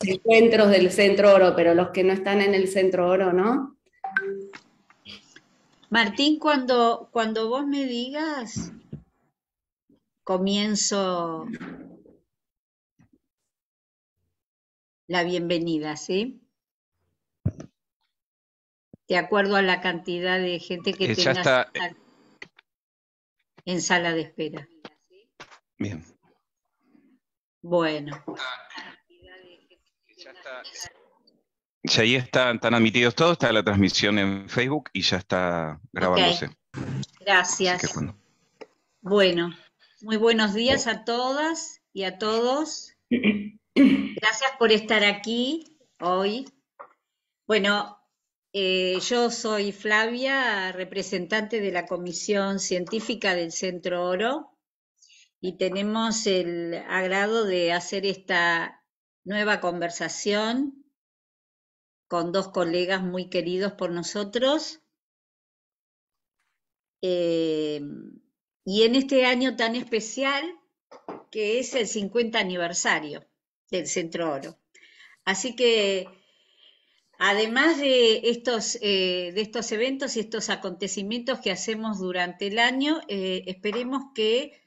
encuentros del Centro Oro, pero los que no están en el Centro Oro, ¿no? Martín, cuando vos me digas, comienzo la bienvenida, ¿sí? De acuerdo a la cantidad de gente que Ya tengas está. en sala de espera. Bien. Bueno. Ya ahí están admitidos todos, está la transmisión en Facebook y ya está grabándose. Ok, gracias. Así que, bueno. Bueno, muy buenos días a todas y a todos. Gracias por estar aquí hoy. Bueno, yo soy Flavia, representante de la Comisión Científica del Centro Oro, y tenemos el agrado de hacer esta nueva conversación con dos colegas muy queridos por nosotros. Y en este año tan especial, que es el 50 aniversario del Centro Oro. Así que, además de estos eventos y estos acontecimientos que hacemos durante el año, esperemos que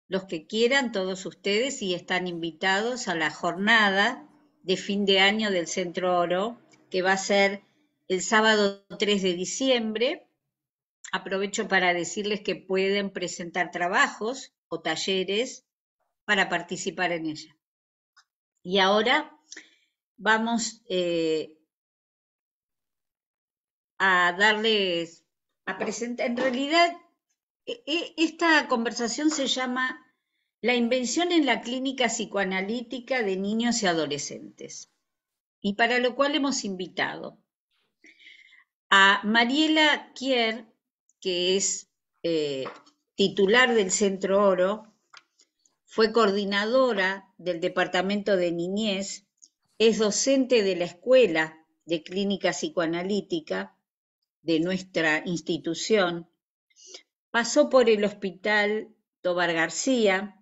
los que quieran, todos ustedes, y están invitados a la jornada de fin de año del Centro Oro, que va a ser el sábado 3 de diciembre. Aprovecho para decirles que pueden presentar trabajos o talleres para participar en ella. Y ahora vamos a darles, a presentar, en realidad esta conversación se llama La invención en la clínica psicoanalítica de niños y adolescentes, y para lo cual hemos invitado a Mariela Kier, que es titular del Centro Oro, fue coordinadora del Departamento de Niñez, es docente de la Escuela de Clínica Psicoanalítica de nuestra institución, pasó por el Hospital Tobar García,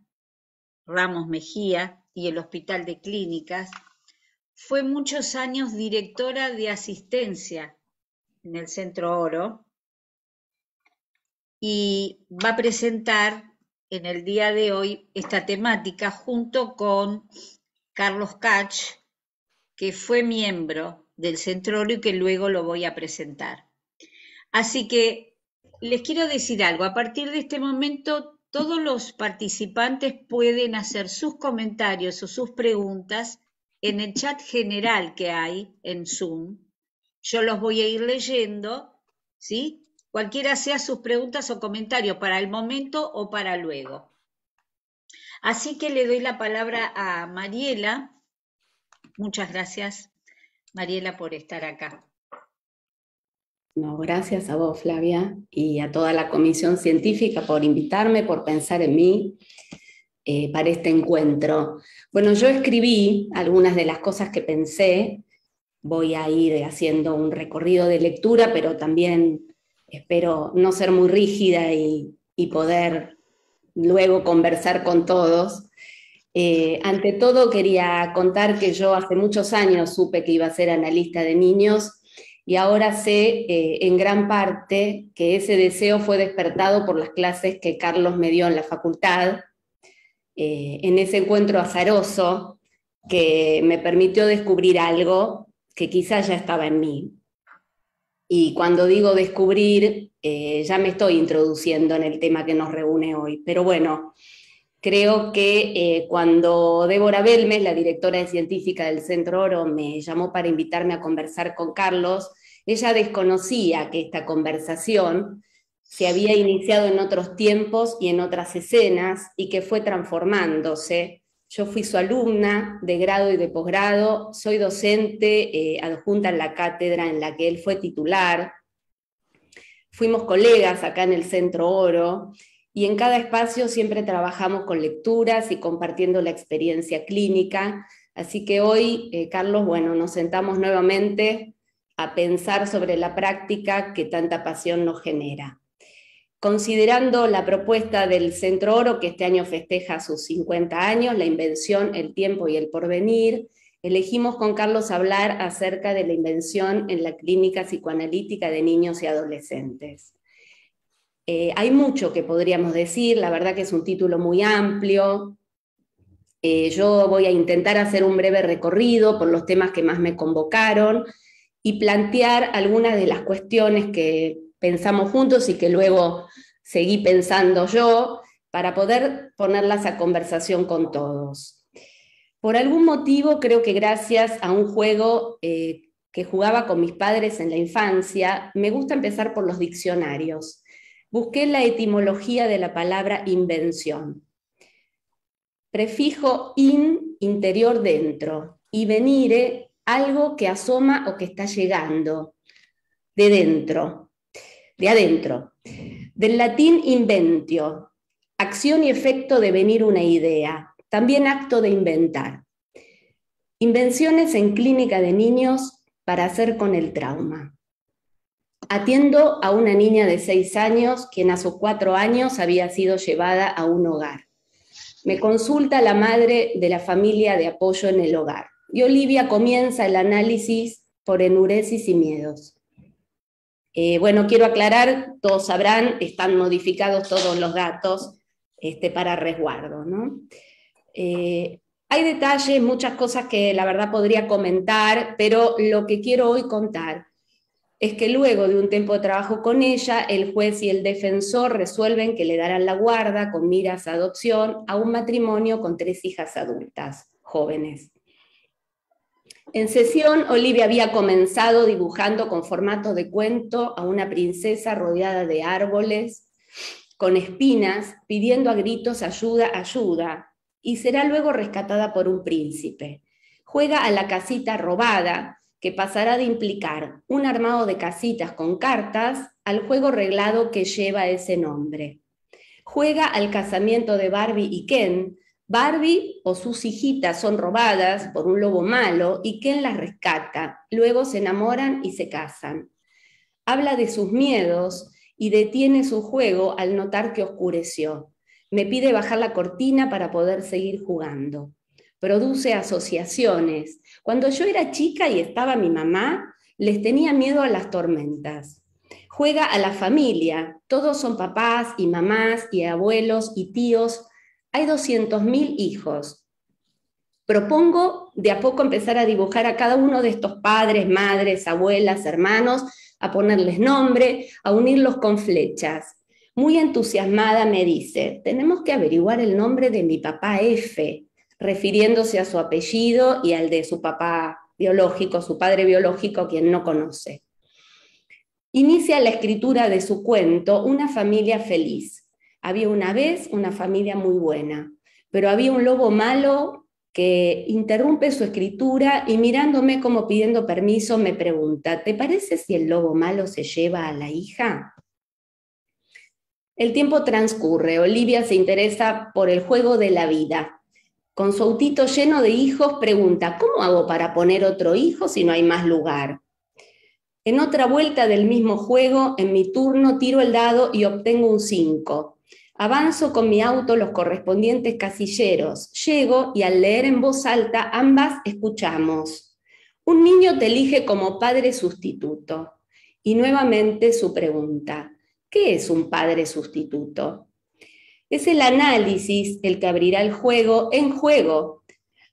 Ramos Mejía y el Hospital de Clínicas. Fue muchos años directora de asistencia en el Centro Oro y va a presentar en el día de hoy esta temática junto con Carlos Kach, que fue miembro del Centro Oro y que luego lo voy a presentar. Así que les quiero decir algo, a partir de este momento todos los participantes pueden hacer sus comentarios o sus preguntas en el chat general que hay en Zoom. Yo los voy a ir leyendo, ¿sí? Cualquiera sea sus preguntas o comentarios para el momento o para luego. Así que le doy la palabra a Mariela. Muchas gracias, Mariela, por estar acá. No, gracias a vos, Flavia, y a toda la comisión científica por invitarme, por pensar en mí para este encuentro. Bueno, yo escribí algunas de las cosas que pensé, voy a ir haciendo un recorrido de lectura, pero también espero no ser muy rígida y poder luego conversar con todos. Ante todo quería contar que yo hace muchos años supe que iba a ser analista de niños y ahora sé en gran parte que ese deseo fue despertado por las clases que Carlos me dio en la facultad, en ese encuentro azaroso que me permitió descubrir algo que quizás ya estaba en mí. Y cuando digo descubrir, ya me estoy introduciendo en el tema que nos reúne hoy. Pero bueno, creo que cuando Débora Belmes, la directora científica del Centro Oro, me llamó para invitarme a conversar con Carlos, ella desconocía que esta conversación se había iniciado en otros tiempos y en otras escenas y que fue transformándose. Yo fui su alumna de grado y de posgrado, soy docente adjunta en la cátedra en la que él fue titular. Fuimos colegas acá en el Centro Oro y en cada espacio siempre trabajamos con lecturas y compartiendo la experiencia clínica. Así que hoy, Carlos, bueno, nos sentamos nuevamente a pensar sobre la práctica que tanta pasión nos genera. considerando la propuesta del Centro Oro, que este año festeja sus 50 años, la invención, el tiempo y el porvenir, elegimos con Carlos hablar acerca de la invención en la clínica psicoanalítica de niños y adolescentes. Hay mucho que podríamos decir, la verdad que es un título muy amplio. Yo voy a intentar hacer un breve recorrido por los temas que más me convocaron y plantear algunas de las cuestiones que pensamos juntos y que luego seguí pensando yo, para poder ponerlas a conversación con todos. Por algún motivo, creo que gracias a un juego que jugaba con mis padres en la infancia, me gusta empezar por los diccionarios. Busqué la etimología de la palabra invención. Prefijo in, interior, dentro, y venire, algo que asoma o que está llegando, de dentro, de adentro. Del latín inventio, acción y efecto de venir una idea, también acto de inventar. Invenciones en clínica de niños para hacer con el trauma. Atiendo a una niña de 6 años, quien a sus 4 años había sido llevada a un hogar. Me consulta la madre de la familia de apoyo en el hogar. Y Olivia comienza el análisis por enuresis y miedos. Bueno, quiero aclarar, todos sabrán, están modificados todos los datos para resguardo, ¿no? Hay detalles, muchas cosas que la verdad podría comentar, pero lo que quiero hoy contar es que luego de un tiempo de trabajo con ella, el juez y el defensor resuelven que le darán la guarda con miras a adopción a un matrimonio con 3 hijas adultas, jóvenes. En sesión, Olivia había comenzado dibujando con formato de cuento a una princesa rodeada de árboles, con espinas, pidiendo a gritos ayuda, ayuda, y será luego rescatada por un príncipe. Juega a la casita robada, que pasará de implicar un armado de casitas con cartas al juego reglado que lleva ese nombre. Juega al casamiento de Barbie y Ken. Barbie o sus hijitas son robadas por un lobo malo y Ken las rescata. Luego se enamoran y se casan. Habla de sus miedos y detiene su juego al notar que oscureció. Me pide bajar la cortina para poder seguir jugando. Produce asociaciones. Cuando yo era chica y estaba mi mamá, les tenía miedo a las tormentas. Juega a la familia. Todos son papás y mamás y abuelos y tíos. Hay 200.000 hijos. Propongo de a poco empezar a dibujar a cada uno de estos padres, madres, abuelas, hermanos, a ponerles nombre, a unirlos con flechas. Muy entusiasmada me dice, tenemos que averiguar el nombre de mi papá F, refiriéndose a su apellido y al de su papá biológico, su padre biológico, quien no conoce. Inicia la escritura de su cuento Una familia feliz. Había una vez una familia muy buena, pero había un lobo malo que interrumpe su escritura y mirándome como pidiendo permiso me pregunta, ¿te parece si el lobo malo se lleva a la hija? El tiempo transcurre, Olivia se interesa por el juego de la vida. Con su autito lleno de hijos pregunta, ¿cómo hago para poner otro hijo si no hay más lugar? En otra vuelta del mismo juego, en mi turno tiro el dado y obtengo un 5. Avanzo con mi auto los correspondientes casilleros. Llego y al leer en voz alta ambas escuchamos. Un niño te elige como padre sustituto. Y nuevamente su pregunta, ¿qué es un padre sustituto? Es el análisis el que abrirá el juego en juego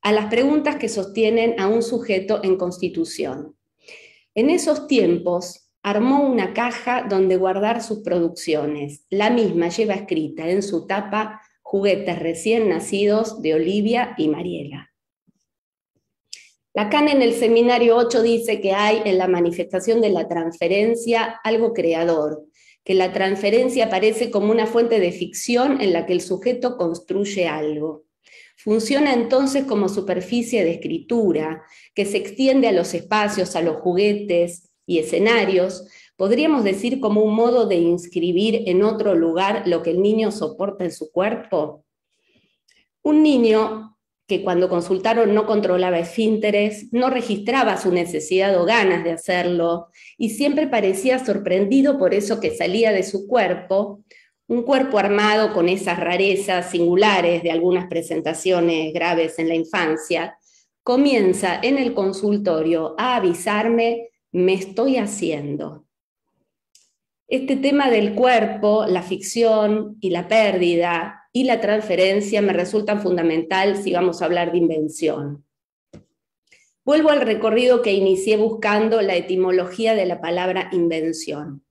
a las preguntas que sostienen a un sujeto en constitución. En esos tiempos armó una caja donde guardar sus producciones. La misma lleva escrita en su tapa Juguetes recién nacidos de Olivia y Mariela. Lacan en el seminario 8 dice que hay en la manifestación de la transferencia algo creador, que la transferencia aparece como una fuente de ficción en la que el sujeto construye algo. Funciona entonces como superficie de escritura, que se extiende a los espacios, a los juguetes y escenarios, podríamos decir como un modo de inscribir en otro lugar lo que el niño soporta en su cuerpo. Un niño que cuando consultaron no controlaba esfínteres, no registraba su necesidad o ganas de hacerlo, y siempre parecía sorprendido por eso que salía de su cuerpo, Un cuerpo armado con esas rarezas singulares de algunas presentaciones graves en la infancia, comienza en el consultorio a avisarme: me estoy haciendo. Este tema del cuerpo, la ficción y la pérdida y la transferencia me resultan fundamental si vamos a hablar de invención. Vuelvo al recorrido que inicié buscando la etimología de la palabra invención.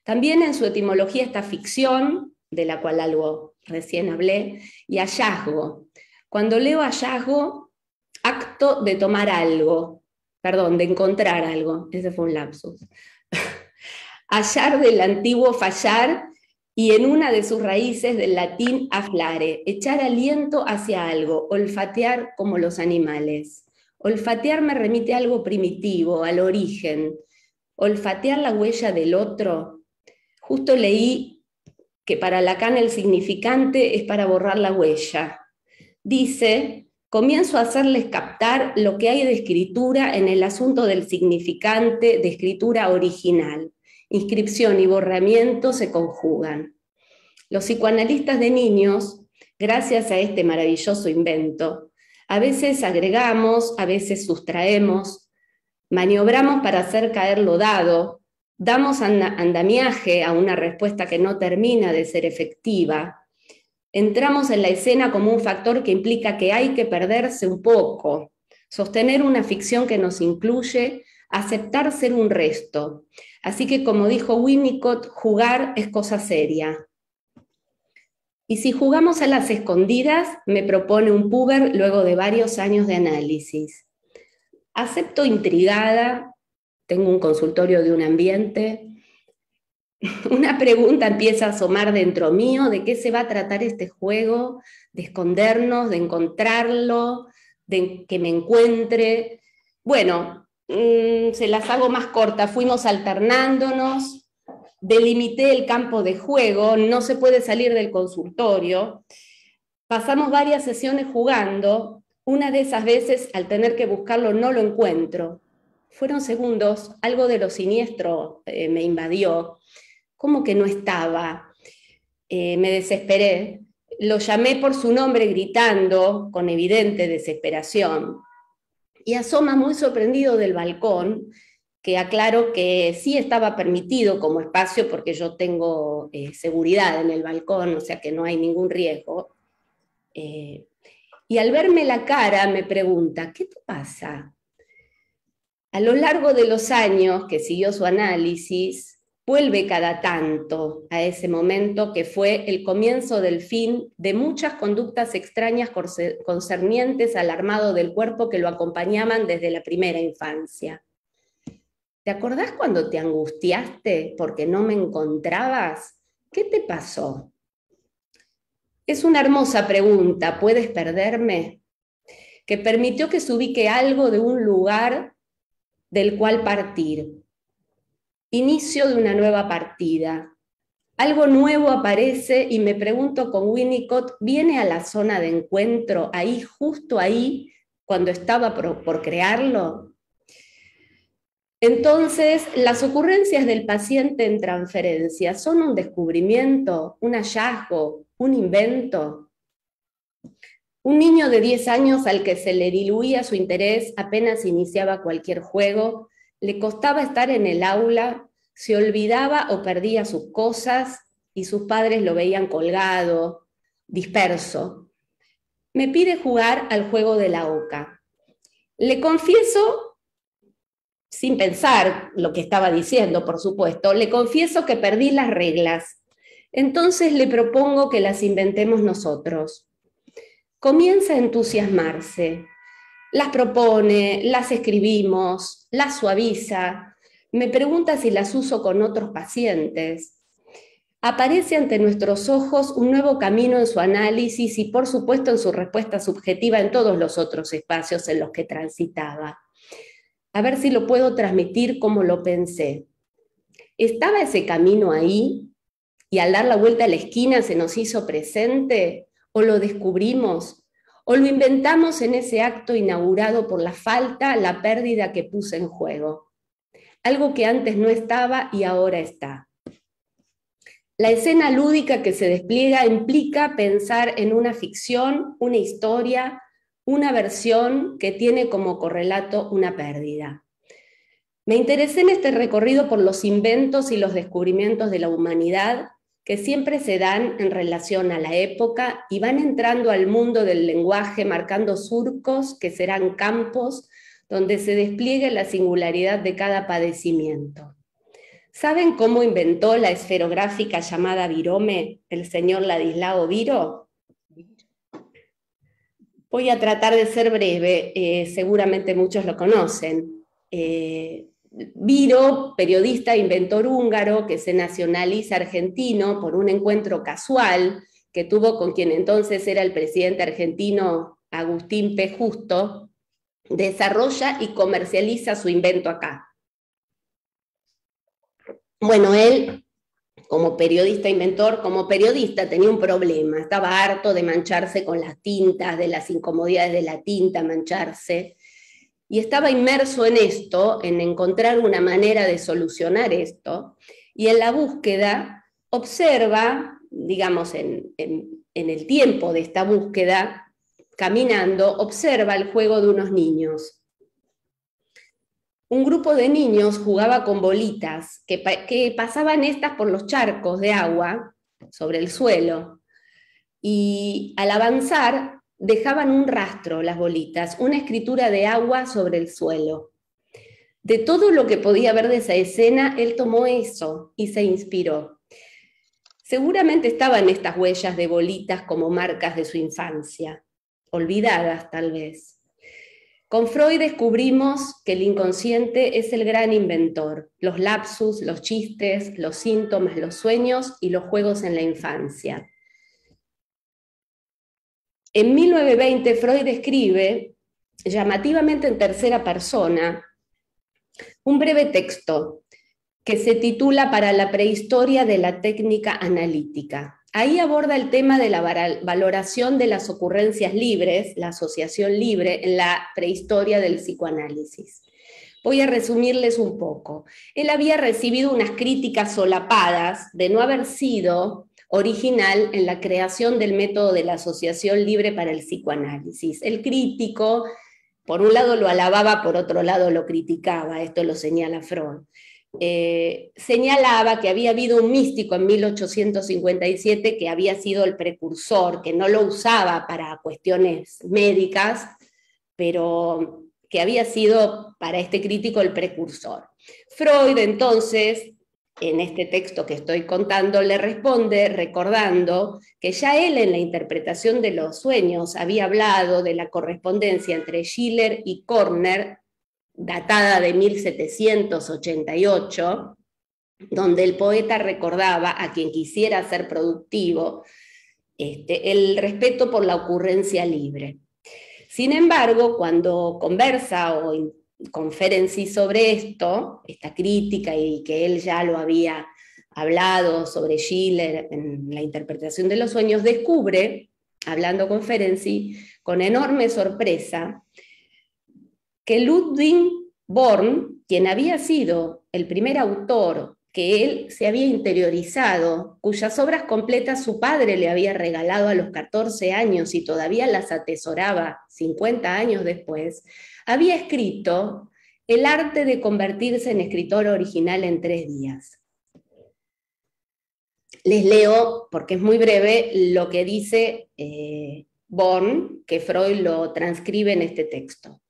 También en su etimología está ficción, de la cual algo recién hablé, y hallazgo. Cuando leo hallazgo, acto de tomar algo, perdón, de encontrar algo, ese fue un lapsus. Hallar del antiguo fallar y en una de sus raíces del latín aflare, echar aliento hacia algo, olfatear como los animales. Olfatear me remite a algo primitivo, al origen. Olfatear la huella del otro. Justo leí que para Lacan el significante es para borrar la huella. Dice: comienzo a hacerles captar lo que hay de escritura en el asunto del significante de escritura original. Inscripción y borramiento se conjugan. Los psicoanalistas de niños, gracias a este maravilloso invento, a veces agregamos, a veces sustraemos, maniobramos para hacer caer lo dado, damos andamiaje a una respuesta que no termina de ser efectiva, entramos en la escena como un factor que implica que hay que perderse un poco, sostener una ficción que nos incluye, aceptar ser un resto. Así que, como dijo Winnicott, jugar es cosa seria. Y si jugamos a las escondidas, me propone un puber luego de varios años de análisis. Acepto intrigada, tengo un consultorio de un ambiente, una pregunta empieza a asomar dentro mío: ¿de qué se va a tratar este juego? De escondernos, de encontrarlo, de que me encuentre. Bueno, se las hago más cortas, fuimos alternándonos, delimité el campo de juego, no se puede salir del consultorio, pasamos varias sesiones jugando, una de esas veces al tener que buscarlo no lo encuentro. Fueron segundos, algo de lo siniestro me invadió, como que no estaba, me desesperé, lo llamé por su nombre gritando con evidente desesperación, y asoma muy sorprendido del balcón, que aclaro que sí estaba permitido como espacio porque yo tengo seguridad en el balcón, o sea que no hay ningún riesgo. Y al verme la cara me pregunta: ¿qué te pasa? A lo largo de los años que siguió su análisis, vuelve cada tanto a ese momento que fue el comienzo del fin de muchas conductas extrañas concernientes al armado del cuerpo que lo acompañaban desde la primera infancia. ¿Te acordás cuando te angustiaste porque no me encontrabas? ¿Qué te pasó? Es una hermosa pregunta, ¿puedes perderme? Que permitió que se ubique algo de un lugar del cual partir. Inicio de una nueva partida. Algo nuevo aparece y me pregunto con Winnicott: ¿viene a la zona de encuentro ahí, justo ahí, cuando estaba por crearlo? Entonces, las ocurrencias del paciente en transferencia son un descubrimiento, un hallazgo, un invento. Un niño de 10 años al que se le diluía su interés apenas iniciaba cualquier juego, le costaba estar en el aula, se olvidaba o perdía sus cosas y sus padres lo veían colgado, disperso. Me pide jugar al juego de la oca. Le confieso, sin pensar lo que estaba diciendo, por supuesto, le confieso que perdí las reglas. Entonces le propongo que las inventemos nosotros. Comienza a entusiasmarse, las propone, las escribimos, las suaviza, me pregunta si las uso con otros pacientes. Aparece ante nuestros ojos un nuevo camino en su análisis y por supuesto en su respuesta subjetiva en todos los otros espacios en los que transitaba. A ver si lo puedo transmitir como lo pensé. ¿Estaba ese camino ahí y al dar la vuelta a la esquina se nos hizo presente? ¿O lo descubrimos? ¿O lo inventamos en ese acto inaugurado por la falta, la pérdida que puse en juego? Algo que antes no estaba y ahora está. La escena lúdica que se despliega implica pensar en una ficción, una historia, una versión que tiene como correlato una pérdida. Me interesé en este recorrido por los inventos y los descubrimientos de la humanidad que siempre se dan en relación a la época y van entrando al mundo del lenguaje marcando surcos que serán campos donde se despliegue la singularidad de cada padecimiento. ¿Saben cómo inventó la esferográfica llamada virome el señor Ladislao Viro? Voy a tratar de ser breve, seguramente muchos lo conocen. Viro, periodista e inventor húngaro que se nacionaliza argentino por un encuentro casual que tuvo con quien entonces era el presidente argentino Agustín P. Justo, desarrolla y comercializa su invento acá. Bueno, él, como periodista inventor, como periodista tenía un problema, estaba harto de mancharse con las tintas, de las incomodidades de la tinta, mancharse, y estaba inmerso en esto, en encontrar una manera de solucionar esto, y en la búsqueda observa, digamos, en el tiempo de esta búsqueda, caminando, observa el juego de unos niños. Un grupo de niños jugaba con bolitas que pasaban estas por los charcos de agua sobre el suelo, y al avanzar dejaban un rastro las bolitas, una escritura de agua sobre el suelo. De todo lo que podía ver de esa escena, él tomó eso y se inspiró. Seguramente estaban estas huellas de bolitas como marcas de su infancia, olvidadas tal vez. Con Freud descubrimos que el inconsciente es el gran inventor, los lapsus, los chistes, los síntomas, los sueños y los juegos en la infancia. En 1920 Freud escribe, llamativamente en tercera persona, un breve texto que se titula Para la prehistoria de la técnica analítica. Ahí aborda el tema de la valoración de las ocurrencias libres, la asociación libre, en la prehistoria del psicoanálisis. Voy a resumirles un poco. Él había recibido unas críticas solapadas de no haber sido original en la creación del método de la asociación libre para el psicoanálisis. El crítico, por un lado lo alababa, por otro lado lo criticaba, esto lo señala Freud. Señalaba que había habido un místico en 1857 que había sido el precursor, que no lo usaba para cuestiones médicas, pero que había sido para este crítico el precursor. Freud entonces, en este texto que estoy contando, le responde recordando que ya él en la interpretación de los sueños había hablado de la correspondencia entre Schiller y Körner, datada de 1788, donde el poeta recordaba a quien quisiera ser productivo el respeto por la ocurrencia libre. Sin embargo, cuando conversa con Ferenczi sobre esto, esta crítica, y que él ya lo había hablado sobre Schiller en la interpretación de los sueños, descubre, hablando con Ferenczi, con enorme sorpresa, que Ludwig Born, quien había sido el primer autor que él se había interiorizado, cuyas obras completas su padre le había regalado a los 14 años y todavía las atesoraba 50 años después, había escrito El arte de convertirse en escritor original en 3 días. Les leo, porque es muy breve, lo que dice Born, que Freud lo transcribe en este texto.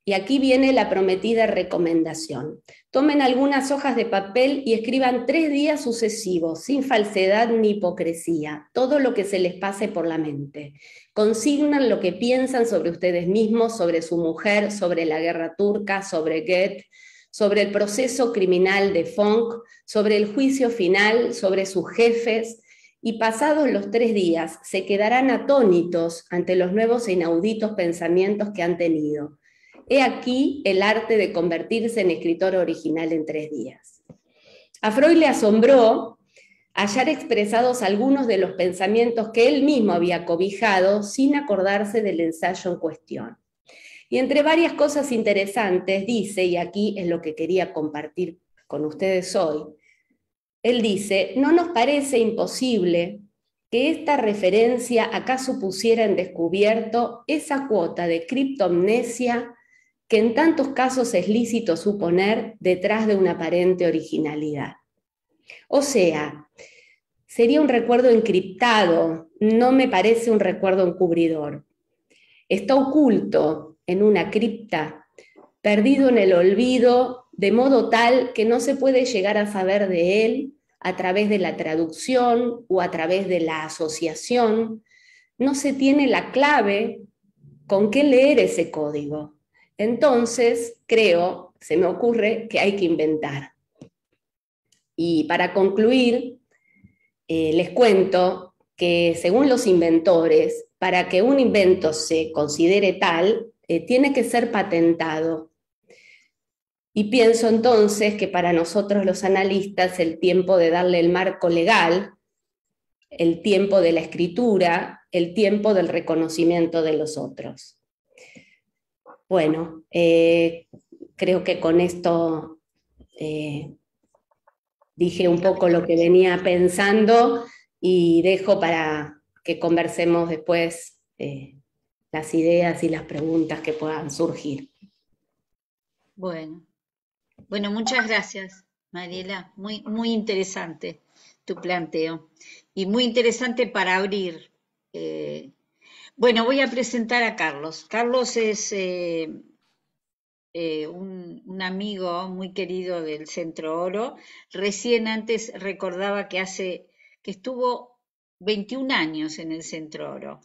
Y aquí viene la prometida recomendación. Tomen algunas hojas de papel y escriban 3 días sucesivos, sin falsedad ni hipocresía, todo lo que se les pase por la mente. Consignan lo que piensan sobre ustedes mismos, sobre su mujer, sobre la guerra turca, sobre Goethe, sobre el proceso criminal de Funk, sobre el juicio final, sobre sus jefes, y pasados los 3 días se quedarán atónitos ante los nuevos e inauditos pensamientos que han tenido. He aquí el arte de convertirse en escritor original en 3 días. A Freud le asombró hallar expresados algunos de los pensamientos que él mismo había cobijado sin acordarse del ensayo en cuestión. Y entre varias cosas interesantes dice, y aquí es lo que quería compartir con ustedes hoy, Él dice, no nos parece imposible que esta referencia acaso pusiera en descubierto esa cuota de criptomnesia que en tantos casos es lícito suponer detrás de una aparente originalidad. O sea, sería un recuerdo encriptado, no me parece un recuerdo encubridor. Está oculto en una cripta, perdido en el olvido, de modo tal que no se puede llegar a saber de él a través de la traducción o a través de la asociación. No se tiene la clave con qué leer ese código. Entonces, creo, se me ocurre que hay que inventar. Y para concluir, les cuento que según los inventores, para que un invento se considere tal, tiene que ser patentado. Y pienso entonces que para nosotros los analistas el tiempo de darle el marco legal, el tiempo de la escritura, el tiempo del reconocimiento de los otros. Bueno, creo que con esto dije un poco lo que venía pensando y dejo para que conversemos después las ideas y las preguntas que puedan surgir. Bueno, muchas gracias, Mariela. Muy, muy interesante tu planteo y muy interesante para abrir. Bueno, voy a presentar a Carlos. Carlos es un amigo muy querido del Centro Oro. Recién antes recordaba que estuvo 21 años en el Centro Oro,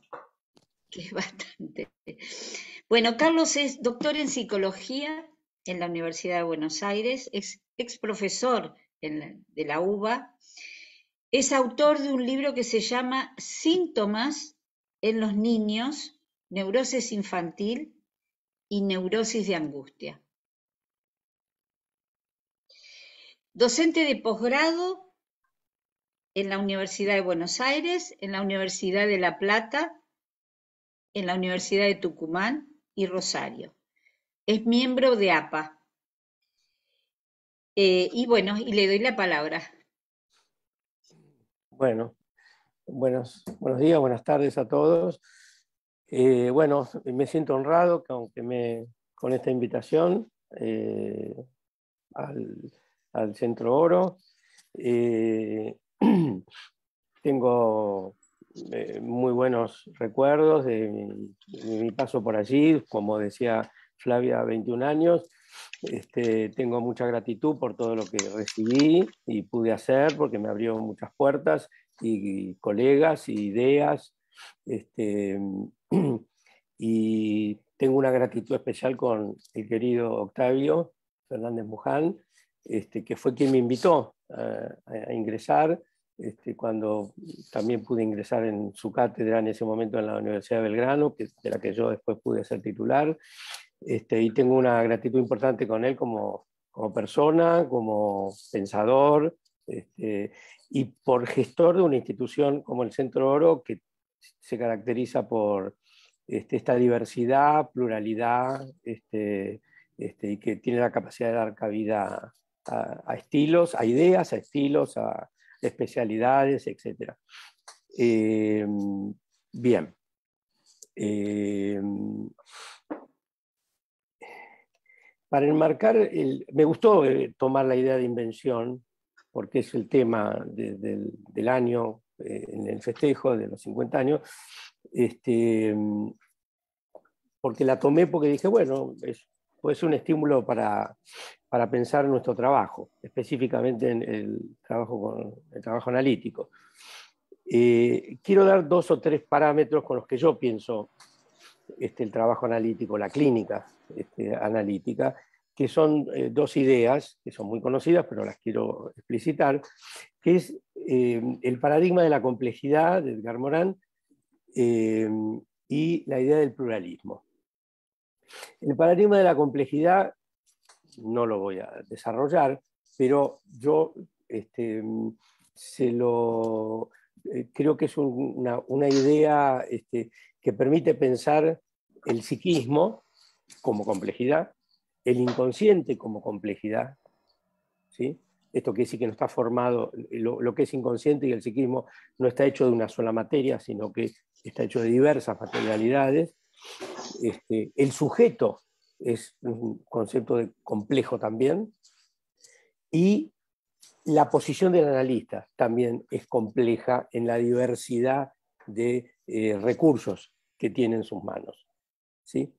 que es bastante. Bueno, Carlos es doctor en psicología en la Universidad de Buenos Aires, es ex profesor de la UBA, es autor de un libro que se llama Síntomas en los niños, neurosis infantil y neurosis de angustia. Docente de posgrado en la Universidad de Buenos Aires, en la Universidad de La Plata, en la Universidad de Tucumán y Rosario. Es miembro de APA. Y bueno, y le doy la palabra. Bueno, buenos días, buenas tardes a todos. Bueno, me siento honrado con esta invitación al Centro Oro. Tengo muy buenos recuerdos de mi paso por allí, como decía Flavia, 21 años. Tengo mucha gratitud por todo lo que recibí y pude hacer, porque me abrió muchas puertas y colegas y ideas. Y tengo una gratitud especial con el querido Octavio Fernández Muján, que fue quien me invitó a ingresar, cuando también pude ingresar en su cátedra en ese momento en la Universidad de Belgrano, de la que yo después pude ser titular. Y tengo una gratitud importante con él como persona, como pensador, y por gestor de una institución como el Centro Oro, que se caracteriza por esta diversidad, pluralidad, y que tiene la capacidad de dar cabida a estilos, a ideas, a estilos, a especialidades, etc. Bien. Para enmarcar, me gustó tomar la idea de invención, porque es el tema del año, en el festejo de los 50 años, porque la tomé porque dije, bueno, puede ser un estímulo para pensar en nuestro trabajo, específicamente en el trabajo analítico. Quiero dar 2 o 3 parámetros con los que yo pienso el trabajo analítico, la clínica analítica, que son 2 ideas que son muy conocidas, pero las quiero explicitar, que es el paradigma de la complejidad de Edgar Morin y la idea del pluralismo. El paradigma de la complejidad no lo voy a desarrollar, pero yo creo que es una idea que permite pensar el psiquismo como complejidad, el inconsciente como complejidad, ¿sí? Esto quiere decir que no está formado, lo que es inconsciente y el psiquismo no está hecho de una sola materia, sino que está hecho de diversas materialidades. El sujeto es un concepto complejo también, y la posición del analista también es compleja en la diversidad de recursos que tiene en sus manos, ¿sí?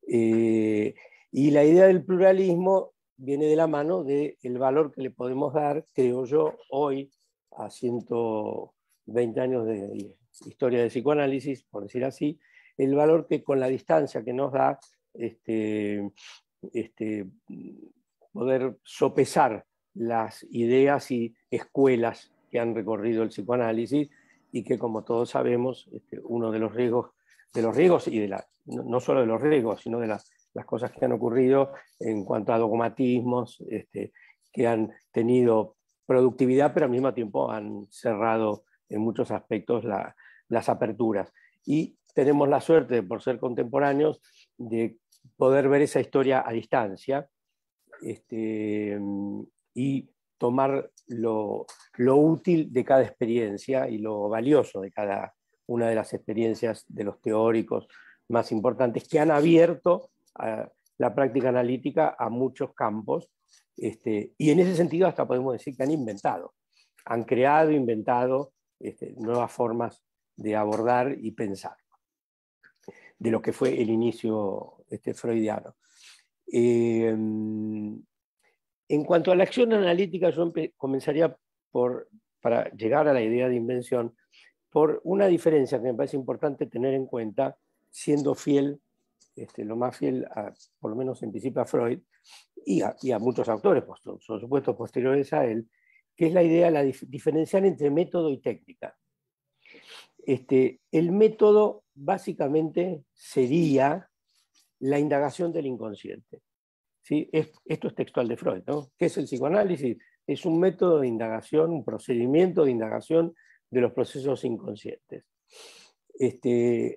Y la idea del pluralismo viene de la mano del valor que le podemos dar, creo yo, hoy, a 120 años de historia del psicoanálisis, por decir así, el valor que con la distancia que nos da poder sopesar las ideas y escuelas que han recorrido el psicoanálisis, y que, como todos sabemos, uno de los riesgos y no solo de los riesgos, sino de las cosas que han ocurrido en cuanto a dogmatismos que han tenido productividad, pero al mismo tiempo han cerrado en muchos aspectos las aperturas. Y tenemos la suerte, por ser contemporáneos, de poder ver esa historia a distancia, y tomar lo útil de cada experiencia y lo valioso de cada una de las experiencias de los teóricos más importantes, que han abierto la práctica analítica a muchos campos, y en ese sentido hasta podemos decir que han creado, inventado nuevas formas de abordar y pensar de lo que fue el inicio freudiano. En cuanto a la acción analítica, yo comenzaría para llegar a la idea de invención, por una diferencia que me parece importante tener en cuenta, siendo fiel, lo más fiel, por lo menos en principio a Freud, y a muchos autores, por supuesto, posteriores a él, que es la idea de diferenciar entre método y técnica. El método básicamente sería la indagación del inconsciente. ¿Sí? Esto es textual de Freud, ¿no? ¿Qué es el psicoanálisis? Es un método de indagación, un procedimiento de indagación de los procesos inconscientes.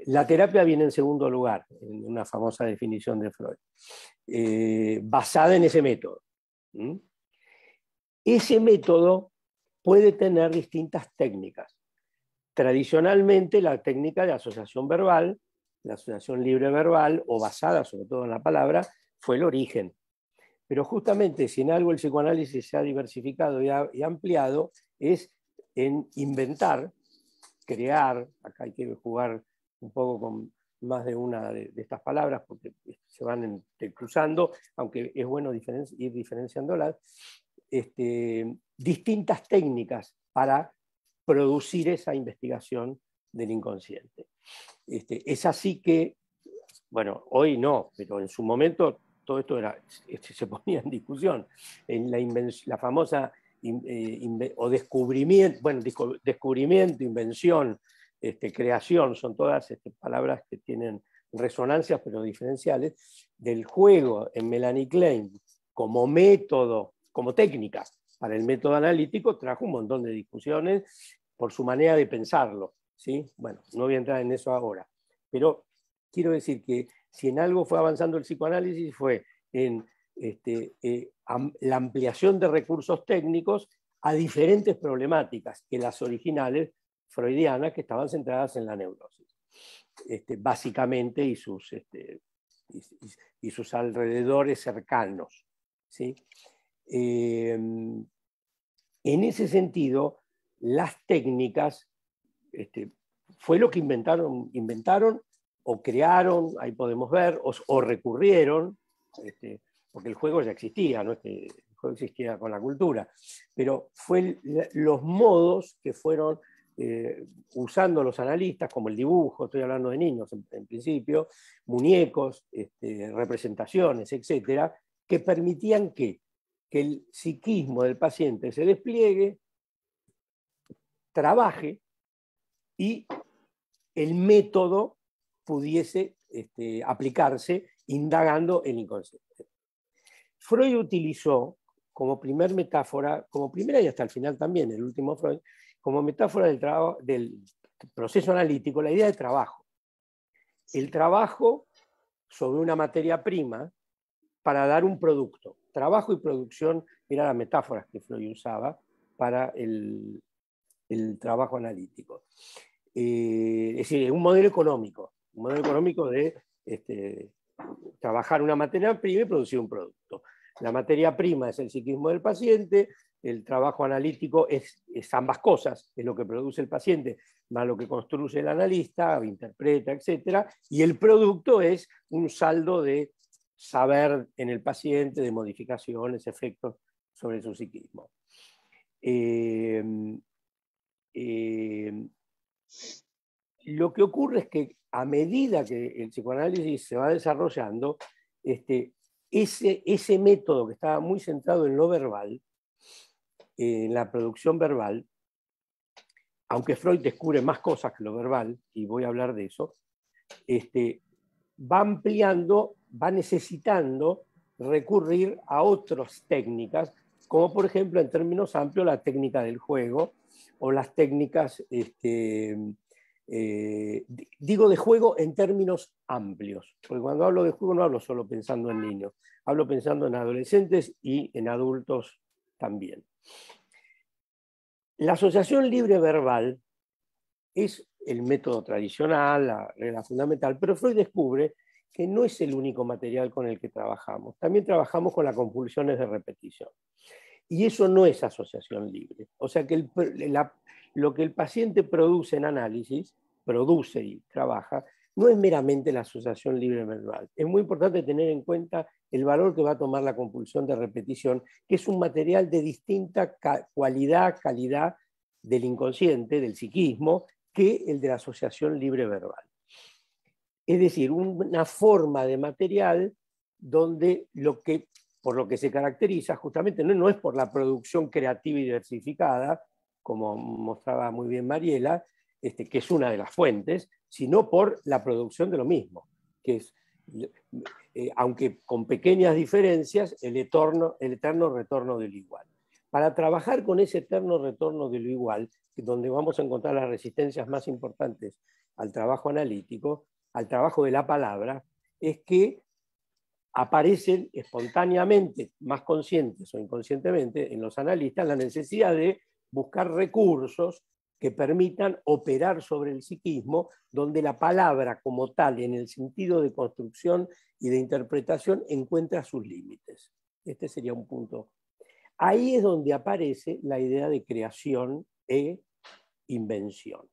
La terapia viene en segundo lugar, en una famosa definición de Freud, basada en ese método. Ese método puede tener distintas técnicas. Tradicionalmente, la técnica de asociación verbal, la asociación libre verbal, o basada sobre todo en la palabra, fue el origen. Pero justamente, si en algo el psicoanálisis se ha diversificado y ampliado, es en inventar, crear. Acá hay que jugar un poco con más de una de estas palabras, porque se van cruzando, aunque es bueno ir diferenciándolas, distintas técnicas para producir esa investigación del inconsciente. Es así que, bueno, hoy no, pero en su momento todo esto se ponía en discusión. En la famosa descubrimiento, bueno, descubrimiento, invención, creación, son todas palabras que tienen resonancias pero diferenciales, del juego en Melanie Klein como método, como técnica para el método analítico, trajo un montón de discusiones por su manera de pensarlo, ¿sí? Bueno, no voy a entrar en eso ahora, pero quiero decir que si en algo fue avanzando el psicoanálisis fue en la ampliación de recursos técnicos a diferentes problemáticas que las originales freudianas, que estaban centradas en la neurosis, básicamente, y sus alrededores cercanos, ¿sí? En ese sentido, las técnicas fue lo que inventaron o crearon, ahí podemos ver, o recurrieron, porque el juego ya existía, no es que el juego existía con la cultura, pero fue los modos que fueron usando los analistas, como el dibujo, estoy hablando de niños en principio, muñecos, representaciones, etcétera, que permitían que el psiquismo del paciente se despliegue, trabaje, y el método pudiese aplicarse indagando el inconsciente. Freud utilizó como primera y hasta el final también, el último Freud, como metáfora del proceso analítico, la idea de trabajo. El trabajo sobre una materia prima para dar un producto. trabajo y producción eran las metáforas que Freud usaba para el trabajo analítico. Es decir, un modelo económico de trabajar una materia prima y producir un producto. La materia prima es el psiquismo del paciente, el trabajo analítico es ambas cosas, es lo que produce el paciente, más lo que construye el analista, interpreta, etc. Y el producto es un saldo de saber en el paciente, de modificaciones, efectos sobre su psiquismo. Lo que ocurre es que a medida que el psicoanálisis se va desarrollando, ese método que estaba muy centrado en lo verbal, en la producción verbal, aunque Freud descubre más cosas que lo verbal, y voy a hablar de eso, va ampliando, va necesitando recurrir a otras técnicas, como por ejemplo, en términos amplios, la técnica del juego, o las técnicas, digo de juego en términos amplios, porque cuando hablo de juego no hablo solo pensando en niños, hablo pensando en adolescentes y en adultos también. La asociación libre verbal es el método tradicional, la regla fundamental, pero Freud descubre que no es el único material con el que trabajamos. También trabajamos con las compulsiones de repetición. Y eso no es asociación libre. O sea que lo que el paciente produce en análisis, produce y trabaja, no es meramente la asociación libre verbal. Es muy importante tener en cuenta el valor que va a tomar la compulsión de repetición, que es un material de distinta cualidad, calidad del inconsciente, del psiquismo, que el de la asociación libre verbal. Es decir, una forma de material donde por lo que se caracteriza justamente no es por la producción creativa y diversificada, como mostraba muy bien Mariela, que es una de las fuentes, sino por la producción de lo mismo, que es, aunque con pequeñas diferencias, el eterno retorno del igual. Para trabajar con ese eterno retorno de lo igual, donde vamos a encontrar las resistencias más importantes al trabajo analítico, al trabajo de la palabra, es que aparecen espontáneamente, más conscientes o inconscientemente, en los analistas la necesidad de buscar recursos que permitan operar sobre el psiquismo, donde la palabra como tal, en el sentido de construcción y de interpretación, encuentra sus límites. Este sería un punto. Ahí es donde aparece la idea de creación e invención.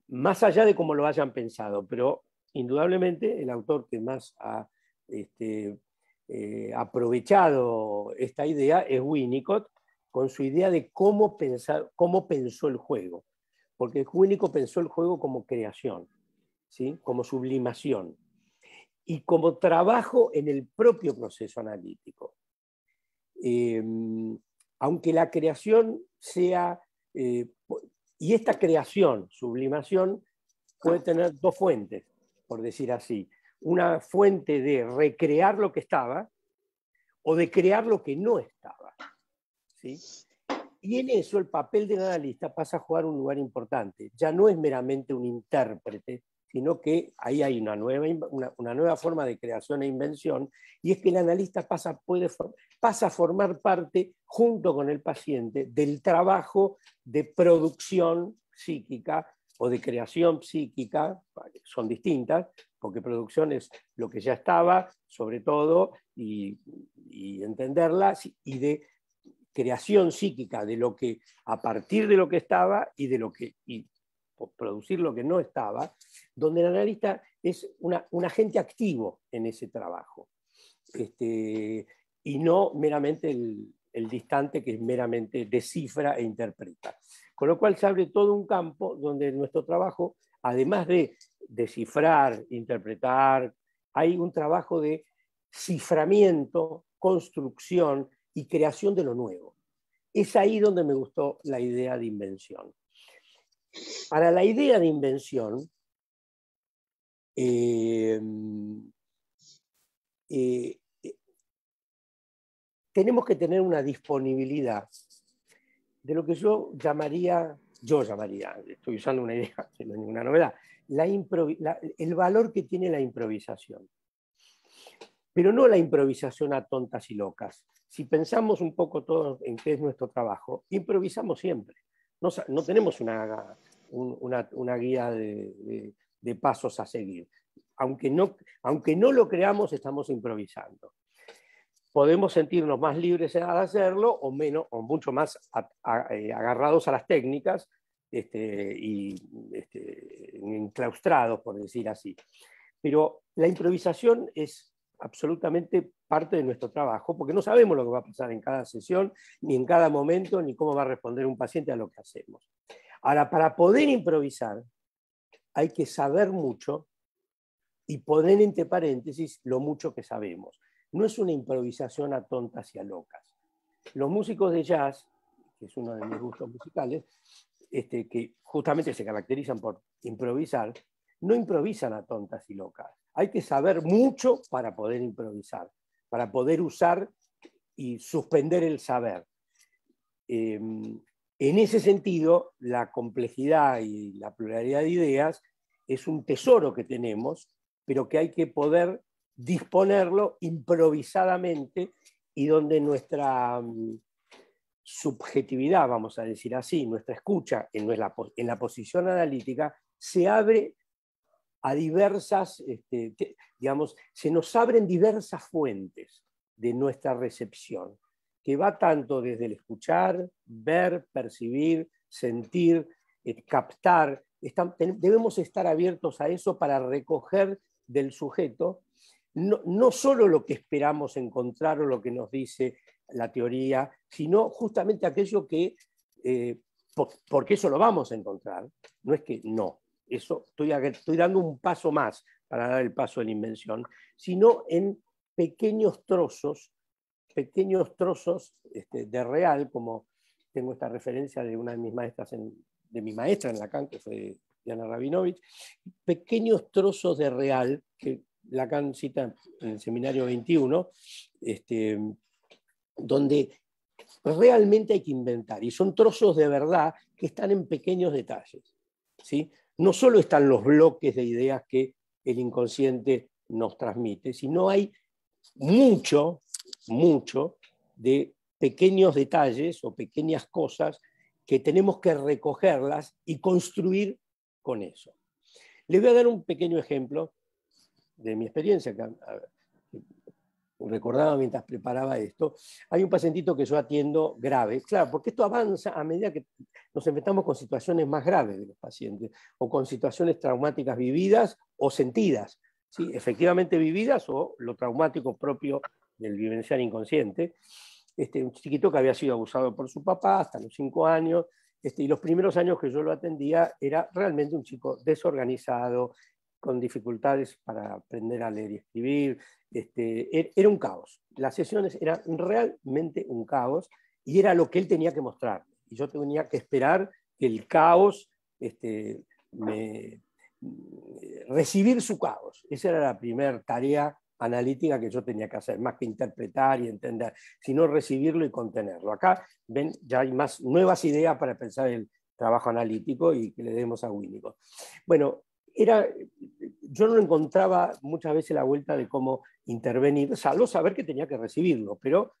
Más allá de cómo lo hayan pensado, pero indudablemente el autor que más ha aprovechado esta idea es Winnicott, con su idea de cómo pensó el juego. Porque Winnicott pensó el juego como creación, ¿sí? Como sublimación, y como trabajo en el propio proceso analítico. Aunque la creación sea... y esta creación, sublimación, puede tener dos fuentes, por decir así. Una fuente de recrear lo que estaba o de crear lo que no estaba. ¿Sí? Y en eso el papel del analista pasa a jugar un lugar importante. Ya no es meramente un intérprete, sino que ahí hay una nueva forma de creación e invención, y es que el analista pasa a formar parte, junto con el paciente, del trabajo de producción psíquica o de creación psíquica. Son distintas, porque producción es lo que ya estaba, sobre todo, y entenderlas, y de creación psíquica de lo que, a partir de lo que estaba y producir lo que no estaba, donde el analista es un agente activo en ese trabajo, y no meramente el distante que meramente descifra e interpreta. Con lo cual se abre todo un campo donde nuestro trabajo, además de descifrar, interpretar, hay un trabajo de ciframiento, construcción y creación de lo nuevo. Es ahí donde me gustó la idea de invención. Para la idea de invención, tenemos que tener una disponibilidad de lo que yo llamaría, estoy usando una idea, no es ninguna novedad, el valor que tiene la improvisación. pero no la improvisación a tontas y locas. Si pensamos un poco todos en qué es nuestro trabajo, improvisamos siempre. No tenemos una guía de pasos a seguir. Aunque no lo creamos, estamos improvisando. Podemos sentirnos más libres al hacerlo o menos, o mucho más agarrados a las técnicas y enclaustrados, por decir así. Pero la improvisación es absolutamente parte de nuestro trabajo, porque no sabemos lo que va a pasar en cada sesión, ni en cada momento, ni cómo va a responder un paciente a lo que hacemos. Ahora, para poder improvisar, hay que saber mucho y poner entre paréntesis lo mucho que sabemos. No es una improvisación a tontas y a locas. Los músicos de jazz, que es uno de mis gustos musicales, que justamente se caracterizan por improvisar, no improvisan a tontas y locas. Hay que saber mucho para poder improvisar, para poder usar y suspender el saber. En ese sentido, la complejidad y la pluralidad de ideas es un tesoro que tenemos, pero que hay que poder disponerlo improvisadamente y donde nuestra subjetividad, vamos a decir así, nuestra escucha en la posición analítica se abre a diversas, digamos, se nos abren diversas fuentes de nuestra recepción, que va tanto desde el escuchar, ver, percibir, sentir, captar. Debemos estar abiertos a eso para recoger del sujeto no solo lo que esperamos encontrar o lo que nos dice la teoría, sino justamente aquello que, porque eso lo vamos a encontrar, no es que no. Eso estoy dando un paso más para dar el paso de la invención, sino en pequeños trozos de real, como tengo esta referencia de una de mis maestras, de mi maestra en Lacan, que fue Diana Rabinovich, pequeños trozos de real que Lacan cita en el seminario 21, donde realmente hay que inventar, y son trozos de verdad que están en pequeños detalles, ¿sí? No solo están los bloques de ideas que el inconsciente nos transmite, sino hay mucho de pequeños detalles o pequeñas cosas que tenemos que recogerlas y construir con eso. Les voy a dar un pequeño ejemplo de mi experiencia, que recordaba mientras preparaba esto. Hay un pacientito que yo atiendo grave, claro, porque esto avanza a medida que nos enfrentamos con situaciones más graves de los pacientes, o con situaciones traumáticas vividas o sentidas, ¿sí? Efectivamente vividas o lo traumático propio del vivencial inconsciente. Un chiquito que había sido abusado por su papá hasta los 5 años, y los primeros años que yo lo atendía era realmente un chico desorganizado, con dificultades para aprender a leer y escribir. Era un caos. Las sesiones eran realmente un caos y era lo que él tenía que mostrar. Y yo tenía que esperar que el caos, recibir su caos. Esa era la primera tarea analítica que yo tenía que hacer, más que interpretar y entender, sino recibirlo y contenerlo. Acá ven, ya hay más nuevas ideas para pensar el trabajo analítico y que le demos a Winnicott. Bueno, yo no encontraba muchas veces la vuelta de cómo intervenir, salvo saber que tenía que recibirlo, pero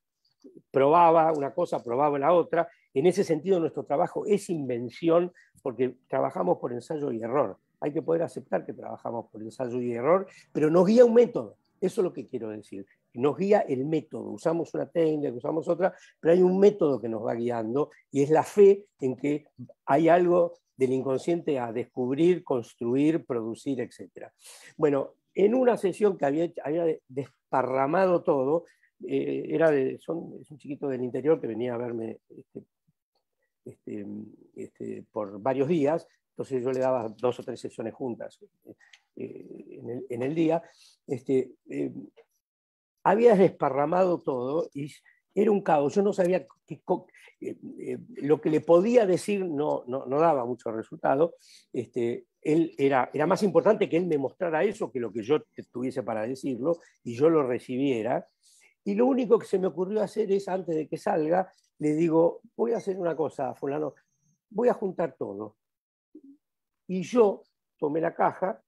probaba una cosa, probaba la otra. En ese sentido, nuestro trabajo es invención, porque trabajamos por ensayo y error. Hay que poder aceptar que trabajamos por ensayo y error, pero nos guía un método. Eso es lo que quiero decir. Nos guía el método. Usamos una técnica, usamos otra, pero hay un método que nos va guiando y es la fe en que hay algo del inconsciente a descubrir, construir, producir, etc. Bueno, en una sesión que había desparramado todo, es un chiquito del interior que venía a verme por varios días, entonces yo le daba 2 o 3 sesiones juntas en el día. Había desparramado todo y era un caos. Yo no sabía lo que le podía decir no daba mucho resultado. Era más importante que él me mostrara eso que lo que yo tuviese para decirlo y yo lo recibiera. Y lo único que se me ocurrió hacer es, antes de que salga, le digo, voy a hacer una cosa, fulano, voy a juntar todo. Y yo tomé la caja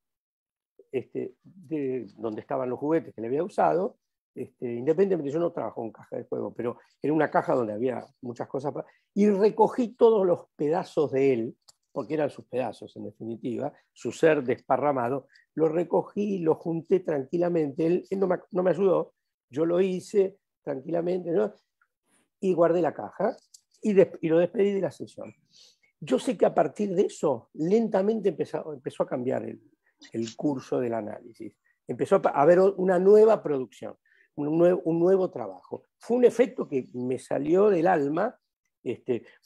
de donde estaban los juguetes que le había usado, independientemente, yo no trabajo en caja de juego, pero era una caja donde había muchas cosas, y recogí todos los pedazos de él, porque eran sus pedazos en definitiva, su ser desparramado, lo recogí, lo junté tranquilamente, él no me ayudó, yo lo hice tranquilamente, ¿no? Y guardé la caja y lo despedí de la sesión. Yo sé que a partir de eso, lentamente empezó a cambiar el curso del análisis. Empezó a haber una nueva producción, un nuevo trabajo. Fue un efecto que me salió del alma.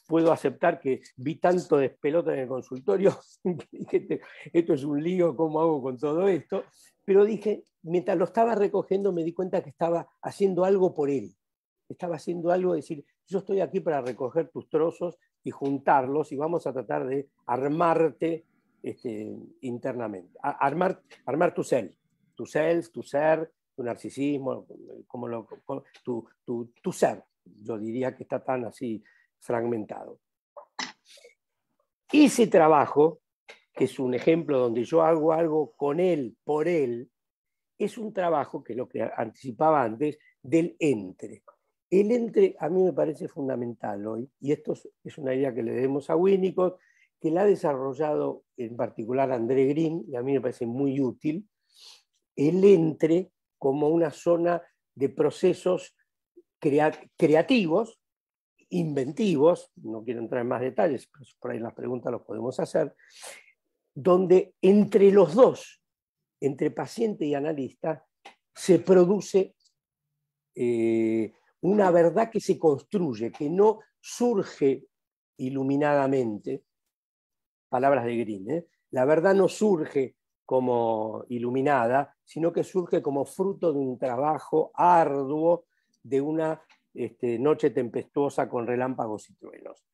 Puedo aceptar que vi tanto despelote en el consultorio, que esto es un lío, ¿cómo hago con todo esto? Pero dije, mientras lo estaba recogiendo me di cuenta que estaba haciendo algo por él. Estaba haciendo algo, decir, yo estoy aquí para recoger tus trozos y juntarlos y vamos a tratar de armarte internamente. Armar tu self, tu ser, tu narcisismo, tu ser. Yo diría que está tan así fragmentado. Ese trabajo, que es un ejemplo donde yo hago algo con él, por él, es un trabajo que es lo que anticipaba antes, del entre. El entre a mí me parece fundamental hoy, y esto es una idea que le debemos a Winnicott, que la ha desarrollado en particular André Green, y a mí me parece muy útil, el entre como una zona de procesos creativos, inventivos, no quiero entrar en más detalles, pero por ahí las preguntas las podemos hacer, donde entre los dos, entre paciente y analista, se produce una verdad que se construye, que no surge iluminadamente, palabras de Green, la verdad no surge como iluminada, sino que surge como fruto de un trabajo arduo, de una noche tempestuosa con relámpagos y truenos.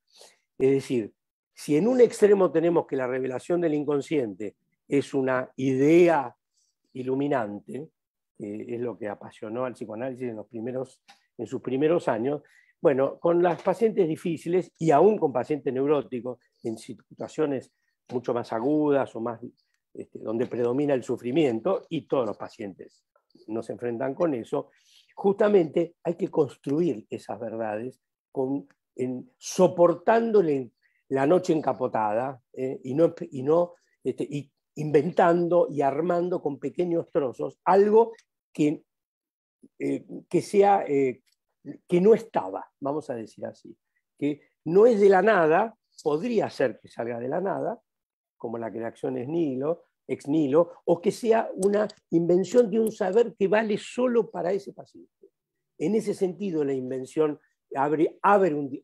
Es decir, si en un extremo tenemos que la revelación del inconsciente es una idea iluminante, que es lo que apasionó al psicoanálisis en sus primeros años, bueno, con las pacientes difíciles y aún con pacientes neuróticos, en situaciones mucho más agudas o más donde predomina el sufrimiento, y todos los pacientes no se enfrentan con eso, justamente hay que construir esas verdades soportándole la noche encapotada y inventando y armando con pequeños trozos algo que no estaba, vamos a decir así, que no es de la nada, podría ser que salga de la nada, como la creación ex nihilo, o que sea una invención de un saber que vale solo para ese paciente. En ese sentido, la invención abre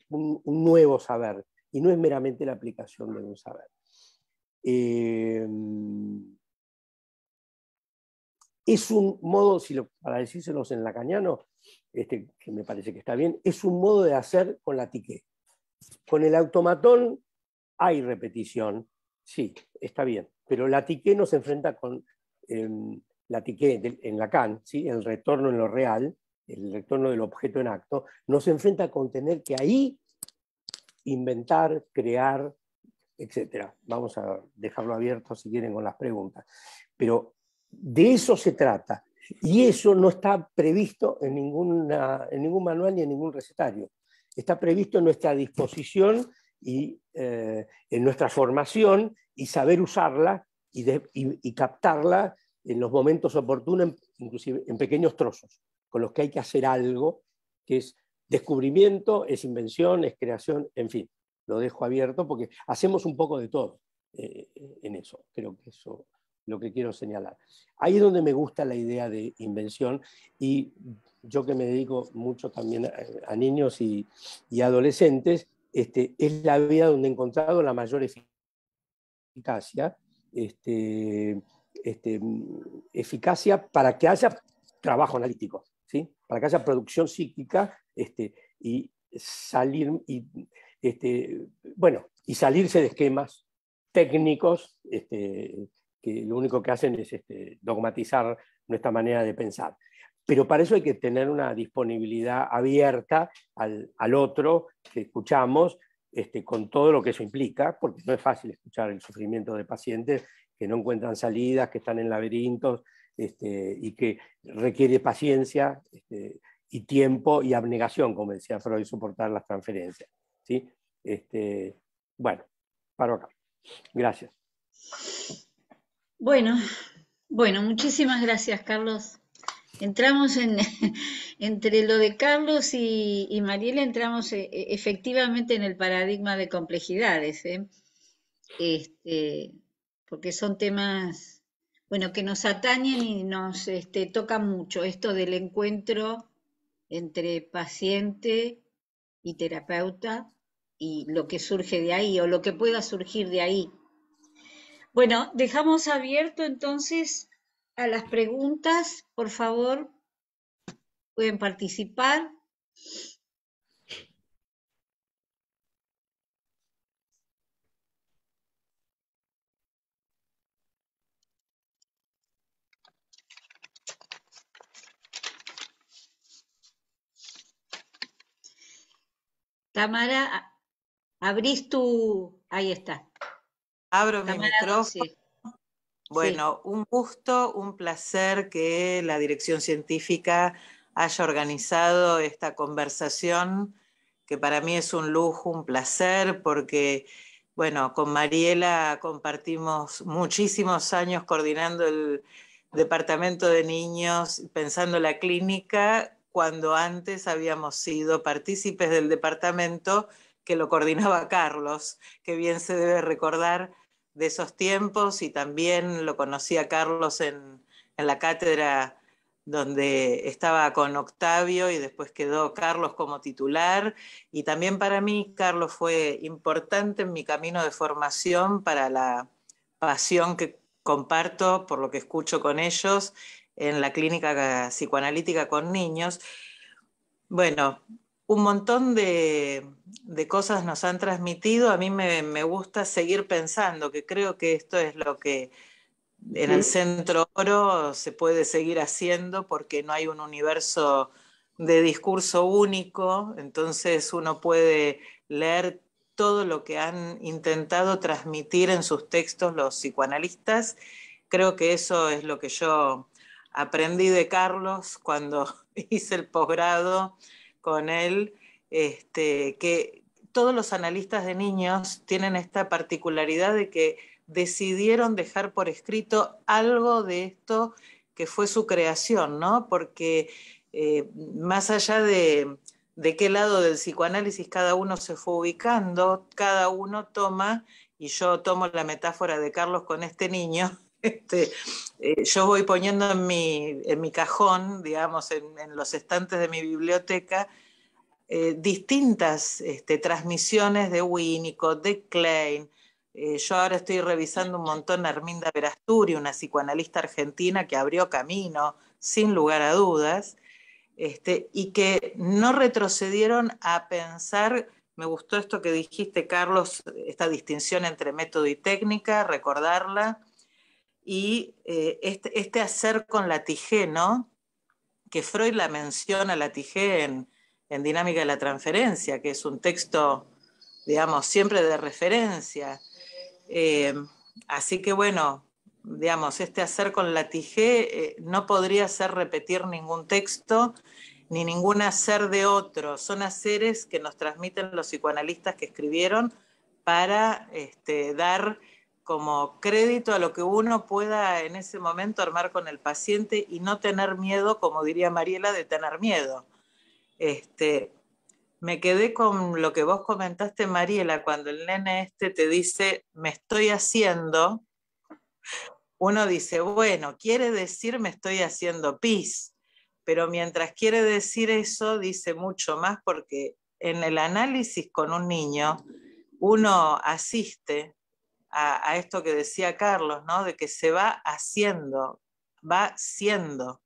un nuevo saber, y no es meramente la aplicación de un saber. Es un modo, para decírselos en lacaniano, que me parece que está bien, es un modo de hacer con la tiqué. Con el automatón hay repetición, sí, está bien, pero la tiqué nos enfrenta con la tiqué en Lacan, ¿sí? El retorno en lo real, el retorno del objeto en acto, nos enfrenta con tener que ahí inventar, crear, etc. Vamos a dejarlo abierto si quieren con las preguntas. Pero de eso se trata. Y eso no está previsto en ningún manual ni en ningún recetario. Está previsto en nuestra disposición y en nuestra formación, y saber usarla y captarla en los momentos oportunos, inclusive en pequeños trozos, con los que hay que hacer algo, que es descubrimiento, es invención, es creación, en fin. Lo dejo abierto porque hacemos un poco de todo en eso. Creo que eso es lo que quiero señalar. Ahí es donde me gusta la idea de invención, y yo que me dedico mucho también a niños y adolescentes, es la vía donde he encontrado la mayor eficacia, eficacia para que haya trabajo analítico, ¿sí? Para que haya producción psíquica y salir y salirse de esquemas técnicos que lo único que hacen es dogmatizar nuestra manera de pensar. Pero para eso hay que tener una disponibilidad abierta al otro que escuchamos, con todo lo que eso implica, porque no es fácil escuchar el sufrimiento de pacientes que no encuentran salidas, que están en laberintos, y que requiere paciencia y tiempo y abnegación, como decía Freud, soportar las transferencias. ¿Sí? Bueno, paro acá. Gracias. Bueno, muchísimas gracias, Carlos. Entramos entre lo de Carlos y Mariela, entramos efectivamente en el paradigma de complejidades, porque son temas, bueno, que nos atañen y nos tocan mucho, esto del encuentro entre paciente y terapeuta y lo que surge de ahí o lo que pueda surgir de ahí. Bueno, dejamos abierto entonces a las preguntas, por favor, pueden participar. Tamara, abrís tu... Ahí está. Abro Tamara, mi micrófono. sí. Bueno, un gusto, un placer que la Dirección Científica haya organizado esta conversación, que para mí es un lujo, un placer, porque, bueno, con Mariela compartimos muchísimos años coordinando el Departamento de Niños, pensando la clínica, cuando antes habíamos sido partícipes del departamento que lo coordinaba Carlos, que bien se debe recordar de esos tiempos, y también lo conocí a Carlos en la cátedra donde estaba con Octavio y después quedó Carlos como titular, y también para mí Carlos fue importante en mi camino de formación para la pasión que comparto por lo que escucho con ellos en la clínica psicoanalítica con niños. Bueno, un montón de cosas nos han transmitido. A mí me gusta seguir pensando, que creo que esto es lo que en el Centro Oro se puede seguir haciendo, porque no hay un universo de discurso único, entonces uno puede leer todo lo que han intentado transmitir en sus textos los psicoanalistas. Creo que eso es lo que yo aprendí de Carlos cuando hice el posgrado con él, que todos los analistas de niños tienen esta particularidad de que decidieron dejar por escrito algo de esto que fue su creación, ¿no? Porque más allá de qué lado del psicoanálisis cada uno se fue ubicando, cada uno toma, y yo tomo la metáfora de Carlos con este niño, yo voy poniendo en mi cajón, digamos, en los estantes de mi biblioteca, distintas transmisiones de Winnicott, de Klein. Yo ahora estoy revisando un montón a Arminda Verasturi, una psicoanalista argentina que abrió camino, sin lugar a dudas, y que no retrocedieron a pensar. Me gustó esto que dijiste, Carlos, esta distinción entre método y técnica, recordarla, y este hacer con la Tige, ¿no? Que Freud la menciona, la Tige, en Dinámica de la Transferencia, que es un texto, digamos, siempre de referencia. Así que bueno, digamos, este hacer con la Tige no podría ser repetir ningún texto, ni ningún hacer de otro. Son haceres que nos transmiten los psicoanalistas que escribieron para dar como crédito a lo que uno pueda en ese momento armar con el paciente y no tener miedo, como diría Mariela, de tener miedo. Me quedé con lo que vos comentaste, Mariela, cuando el nene te dice, me estoy haciendo, uno dice, bueno, quiere decir me estoy haciendo pis, pero mientras quiere decir eso, dice mucho más, porque en el análisis con un niño, uno asiste a esto que decía Carlos, ¿no? De que se va haciendo, va siendo.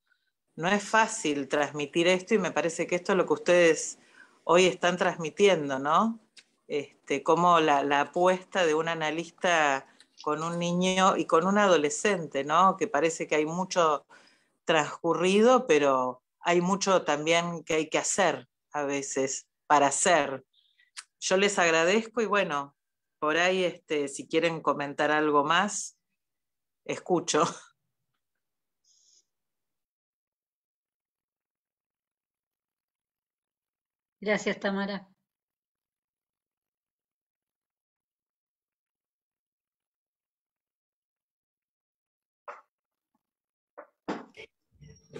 No es fácil transmitir esto, y me parece que esto es lo que ustedes hoy están transmitiendo, ¿no? Como la apuesta de un analista con un niño y con un adolescente, ¿no? Que parece que hay mucho transcurrido, pero hay mucho también que hay que hacer a veces para hacer. Yo les agradezco, y bueno, por ahí si quieren comentar algo más, escucho. Gracias, Tamara.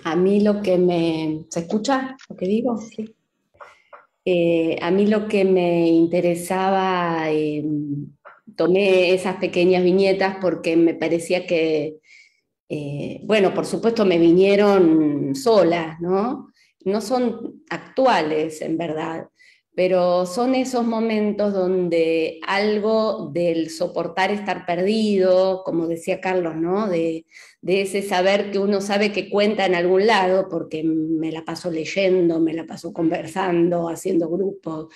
A mí lo que me... ¿Se escucha lo que digo? Sí. A mí lo que me interesaba, tomé esas pequeñas viñetas porque me parecía que, bueno, por supuesto me vinieron solas, ¿no? No son actuales en verdad, pero son esos momentos donde algo del soportar estar perdido, como decía Carlos, ¿no? De ese saber que uno sabe que cuenta en algún lado, porque me la paso leyendo, me la paso conversando, haciendo grupos,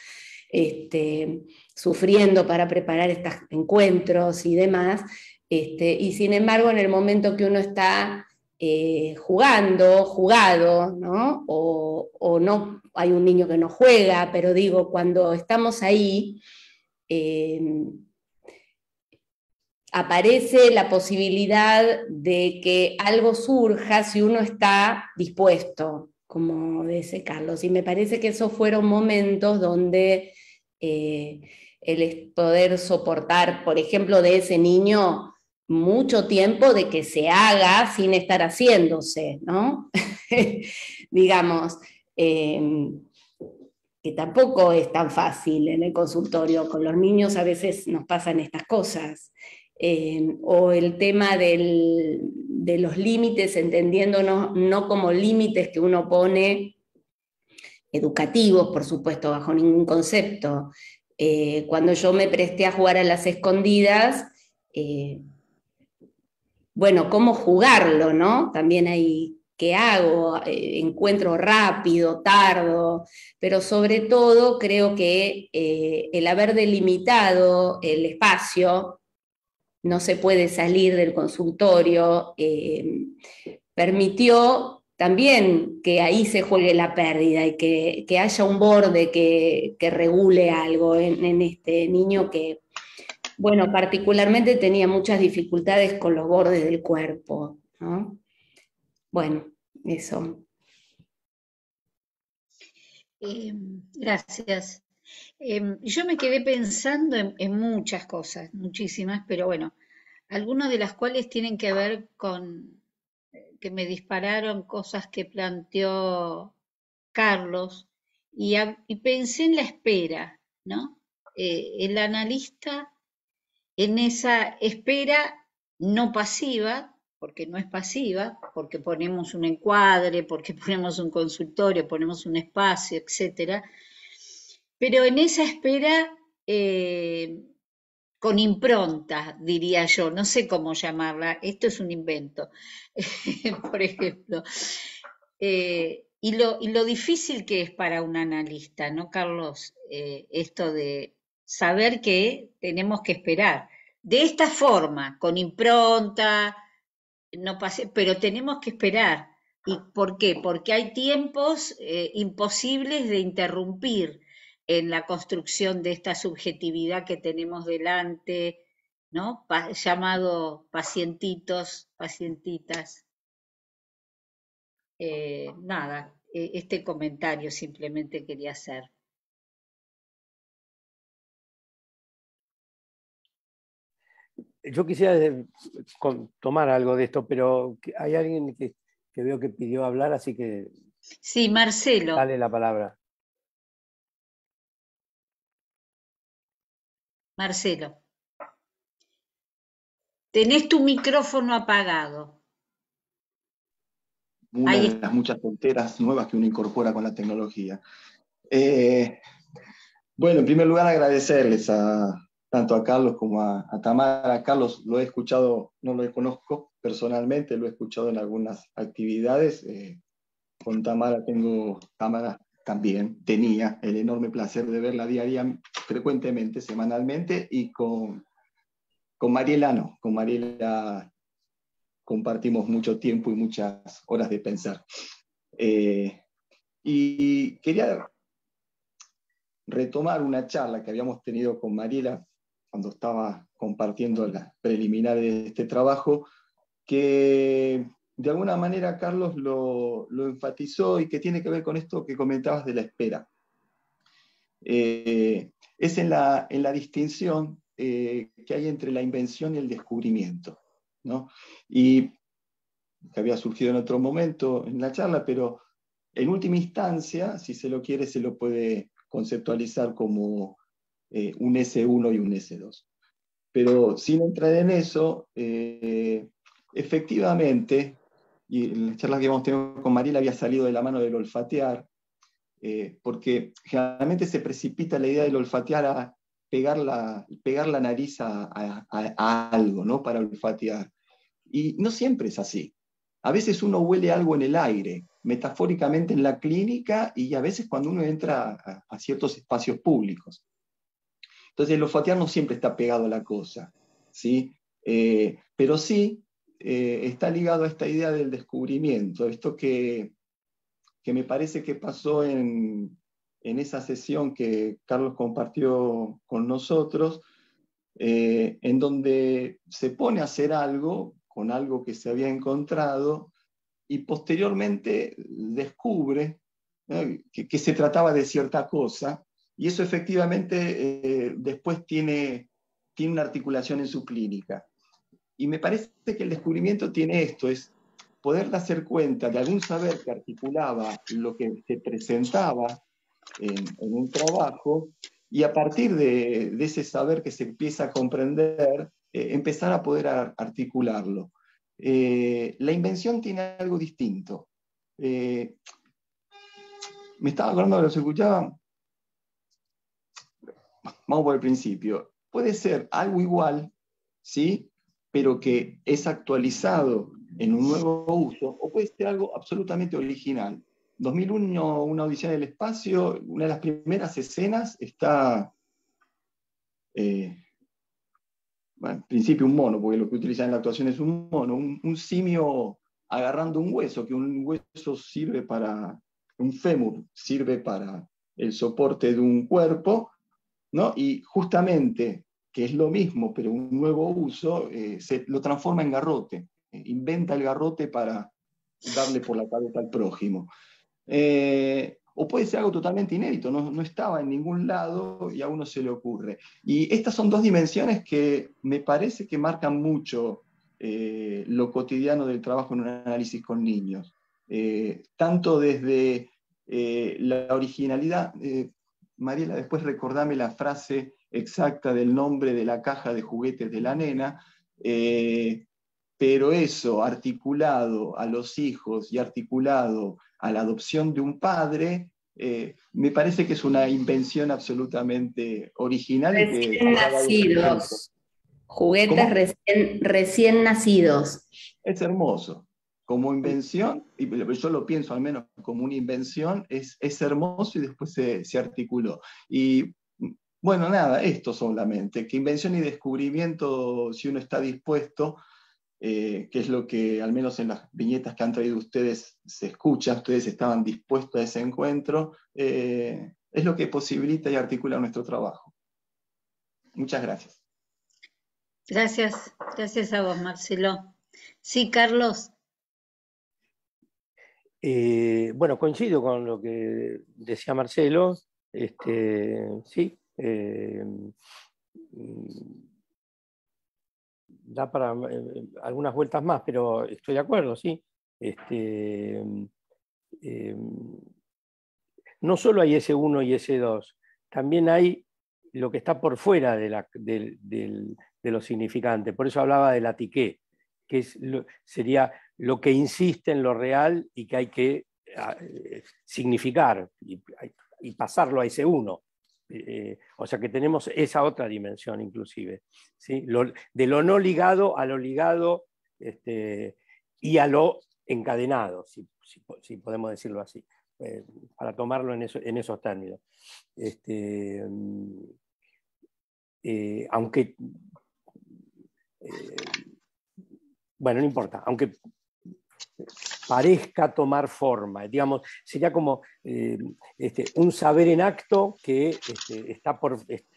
sufriendo para preparar estos encuentros y demás. Y sin embargo, en el momento que uno está jugado, ¿no? O no, hay un niño que no juega, pero digo, cuando estamos ahí, aparece la posibilidad de que algo surja si uno está dispuesto, como dice Carlos. Y me parece que esos fueron momentos donde el poder soportar, por ejemplo, de ese niño mucho tiempo de que se haga sin estar haciéndose, ¿no? Digamos, que tampoco es tan fácil en el consultorio. Con los niños a veces nos pasan estas cosas. O el tema de los límites, entendiéndonos no como límites que uno pone educativos, por supuesto, bajo ningún concepto. Cuando yo me presté a jugar a las escondidas, bueno, cómo jugarlo, ¿no? También hay qué hago, encuentro rápido, tardo, pero sobre todo creo que el haber delimitado el espacio, no se puede salir del consultorio, permitió también que ahí se juegue la pérdida y que haya un borde que regule algo en este niño que, bueno, particularmente tenía muchas dificultades con los bordes del cuerpo, ¿no? Bueno, eso. Gracias. Yo me quedé pensando en muchas cosas, muchísimas, pero bueno, algunas de las cuales tienen que ver con que me dispararon cosas que planteó Carlos y pensé en la espera, ¿no? El analista en esa espera no pasiva, porque no es pasiva, porque ponemos un encuadre, porque ponemos un consultorio, ponemos un espacio, etcétera, pero en esa espera con impronta, diría yo, no sé cómo llamarla, esto es un invento, por ejemplo. Y lo difícil que es para un analista, ¿no, Carlos? Esto de saber que tenemos que esperar. De esta forma, con impronta, no pase, pero tenemos que esperar. ¿Y por qué? Porque hay tiempos imposibles de interrumpir en la construcción de esta subjetividad que tenemos delante, ¿no? Llamado pacientitos, pacientitas. Nada, este comentario simplemente quería hacer. Yo quisiera tomar algo de esto, pero hay alguien que veo que pidió hablar, así que... Sí, Marcelo. Dale la palabra. Marcelo. Tenés tu micrófono apagado. Una de las muchas fronteras nuevas que uno incorpora con la tecnología. Bueno, en primer lugar agradecerles tanto a Carlos como a Tamara. A Carlos lo he escuchado, no lo conozco personalmente, lo he escuchado en algunas actividades. Con Tamara también tenía el enorme placer de verla día a día, frecuentemente, semanalmente, y con Mariela no. Con Mariela compartimos mucho tiempo y muchas horas de pensar. Y quería retomar una charla que habíamos tenido con Mariela cuando estaba compartiendo las preliminares de este trabajo, que de alguna manera Carlos lo enfatizó y que tiene que ver con esto que comentabas de la espera. es en la distinción que hay entre la invención y el descubrimiento, ¿no? Y que había surgido en otro momento en la charla, pero en última instancia, si se lo quiere, se lo puede conceptualizar como un S1 y un S2. Pero sin entrar en eso, efectivamente, y en las charlas que hemos tenido con Mariela había salido de la mano del olfatear, porque generalmente se precipita la idea del olfatear a pegar la nariz a algo, ¿no? Para olfatear. Y no siempre es así. A veces uno huele algo en el aire, metafóricamente en la clínica, y a veces cuando uno entra a ciertos espacios públicos. Entonces el olfatear no siempre está pegado a la cosa, ¿sí? Pero sí está ligado a esta idea del descubrimiento, esto que me parece que pasó en esa sesión que Carlos compartió con nosotros, en donde se pone a hacer algo con algo que se había encontrado y posteriormente descubre, ¿no?, que se trataba de cierta cosa, y eso efectivamente después tiene una articulación en su clínica. Y me parece que el descubrimiento tiene esto, es poder darse cuenta de algún saber que articulaba lo que se presentaba en un trabajo, y a partir de ese saber que se empieza a comprender, empezar a poder articularlo. La invención tiene algo distinto. Me estaba acordando de lo que se escuchaba. Vamos por el principio. Puede ser algo igual, ¿sí?, pero que es actualizado en un nuevo uso, o puede ser algo absolutamente original. 2001, una odisea del espacio, una de las primeras escenas está, bueno, en principio un mono, porque lo que utilizan en la actuación es un mono, un simio agarrando un hueso, que un hueso sirve para, un fémur sirve para el soporte de un cuerpo, ¿no? Y justamente, que es lo mismo, pero un nuevo uso, se lo transforma en garrote, inventa el garrote para darle por la cabeza al prójimo. O puede ser algo totalmente inédito, no estaba en ningún lado y a uno se le ocurre. Y estas son dos dimensiones que me parece que marcan mucho lo cotidiano del trabajo en un análisis con niños. Tanto desde la originalidad, Mariela, después recordame la frase exacta del nombre de la caja de juguetes de la nena, pero eso articulado a los hijos y articulado a la adopción de un padre, me parece que es una invención absolutamente original. Recién nacidos. Juguetes recién nacidos. Es hermoso. Como invención, y yo lo pienso al menos como una invención, es hermoso y después se articuló. Y bueno, nada, esto solamente, que invención y descubrimiento, si uno está dispuesto, que es lo que al menos en las viñetas que han traído ustedes se escucha, ustedes estaban dispuestos a ese encuentro, es lo que posibilita y articula nuestro trabajo. Muchas gracias. Gracias a vos, Marcelo. Sí, Carlos. Bueno, coincido con lo que decía Marcelo. Sí, da para algunas vueltas más, pero estoy de acuerdo, sí. No solo hay S1 y S2, también hay lo que está por fuera de lo significante. Por eso hablaba de la tiqué, que sería lo que insiste en lo real y que hay que significar y pasarlo a S1. O sea que tenemos esa otra dimensión inclusive, ¿sí? De lo no ligado a lo ligado, y a lo encadenado, si podemos decirlo así, para tomarlo en esos términos. Aunque, bueno, no importa, aunque parezca tomar forma, digamos, sería como un saber en acto que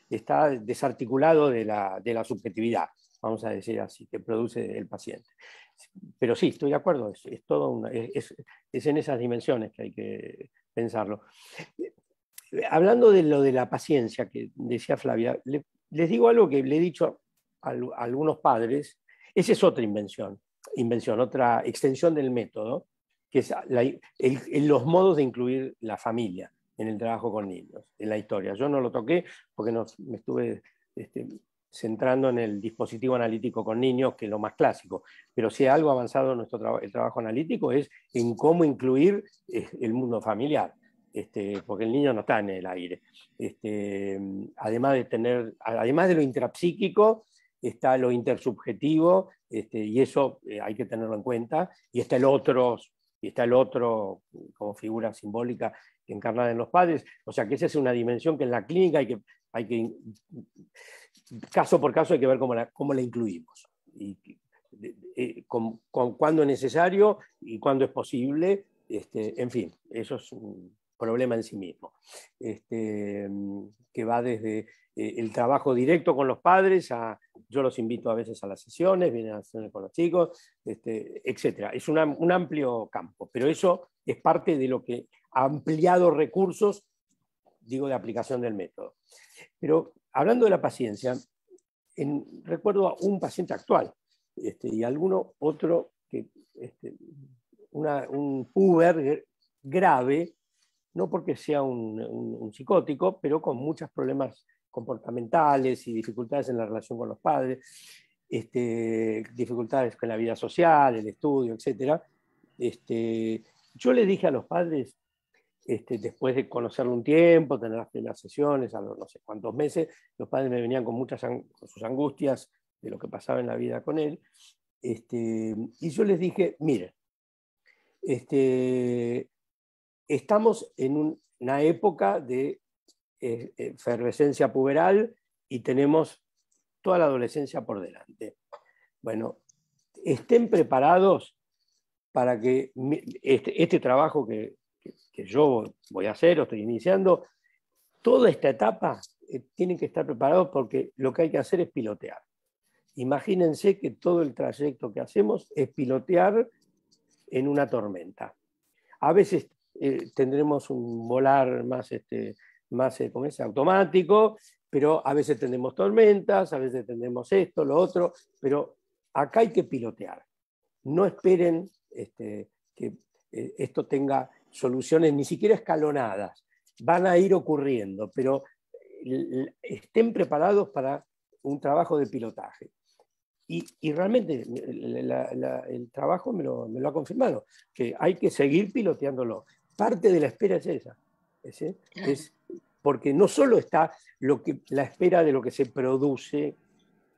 está desarticulado de la subjetividad, vamos a decir así, que produce el paciente. Pero sí, estoy de acuerdo, es en esas dimensiones que hay que pensarlo. hablando de lo de la paciencia que decía Flavia, les digo algo que le he dicho a algunos padres. Esa es otra invención, otra extensión del método, que es los modos de incluir la familia en el trabajo con niños, en la historia. Yo no lo toqué porque me estuve centrando en el dispositivo analítico con niños, que es lo más clásico, pero si algo avanzado en el trabajo analítico es en cómo incluir el mundo familiar, porque el niño no está en el aire. Además de lo intrapsíquico, está lo intersubjetivo, y eso hay que tenerlo en cuenta, y está el otro como figura simbólica encarnada en los padres. O sea que esa es una dimensión que en la clínica hay que caso por caso hay que ver cómo la incluimos, y cuándo es necesario y cuándo es posible. En fin, eso es un problema en sí mismo, que va desde el trabajo directo con los padres, yo los invito a veces a las sesiones, vienen a las sesiones con los chicos, etc. Es un amplio campo, pero eso es parte de lo que ha ampliado recursos, digo, de aplicación del método. Pero hablando de la paciencia, recuerdo a un paciente actual y alguno otro, un puber grave, no porque sea un psicótico, pero con muchos problemas comportamentales y dificultades en la relación con los padres, dificultades con la vida social, el estudio, etc. Yo le dije a los padres, después de conocerlo un tiempo, tener las primeras sesiones, a los no sé cuántos meses, los padres me venían con sus angustias de lo que pasaba en la vida con él, y yo les dije, miren, estamos en una época de efervescencia puberal y tenemos toda la adolescencia por delante. Bueno, estén preparados para que este trabajo que yo voy a hacer o estoy iniciando, toda esta etapa tienen que estar preparados, porque lo que hay que hacer es pilotear. Imagínense que todo el trayecto que hacemos es pilotear en una tormenta. A veces tendremos un volar más automático, pero a veces tendremos tormentas, a veces tendremos esto, lo otro, pero acá hay que pilotear. No esperen que esto tenga soluciones ni siquiera escalonadas, van a ir ocurriendo, pero estén preparados para un trabajo de pilotaje. Y realmente el trabajo me lo ha confirmado, que hay que seguir piloteándolo. Parte de la espera es esa, es porque no solo está la espera de lo que se produce,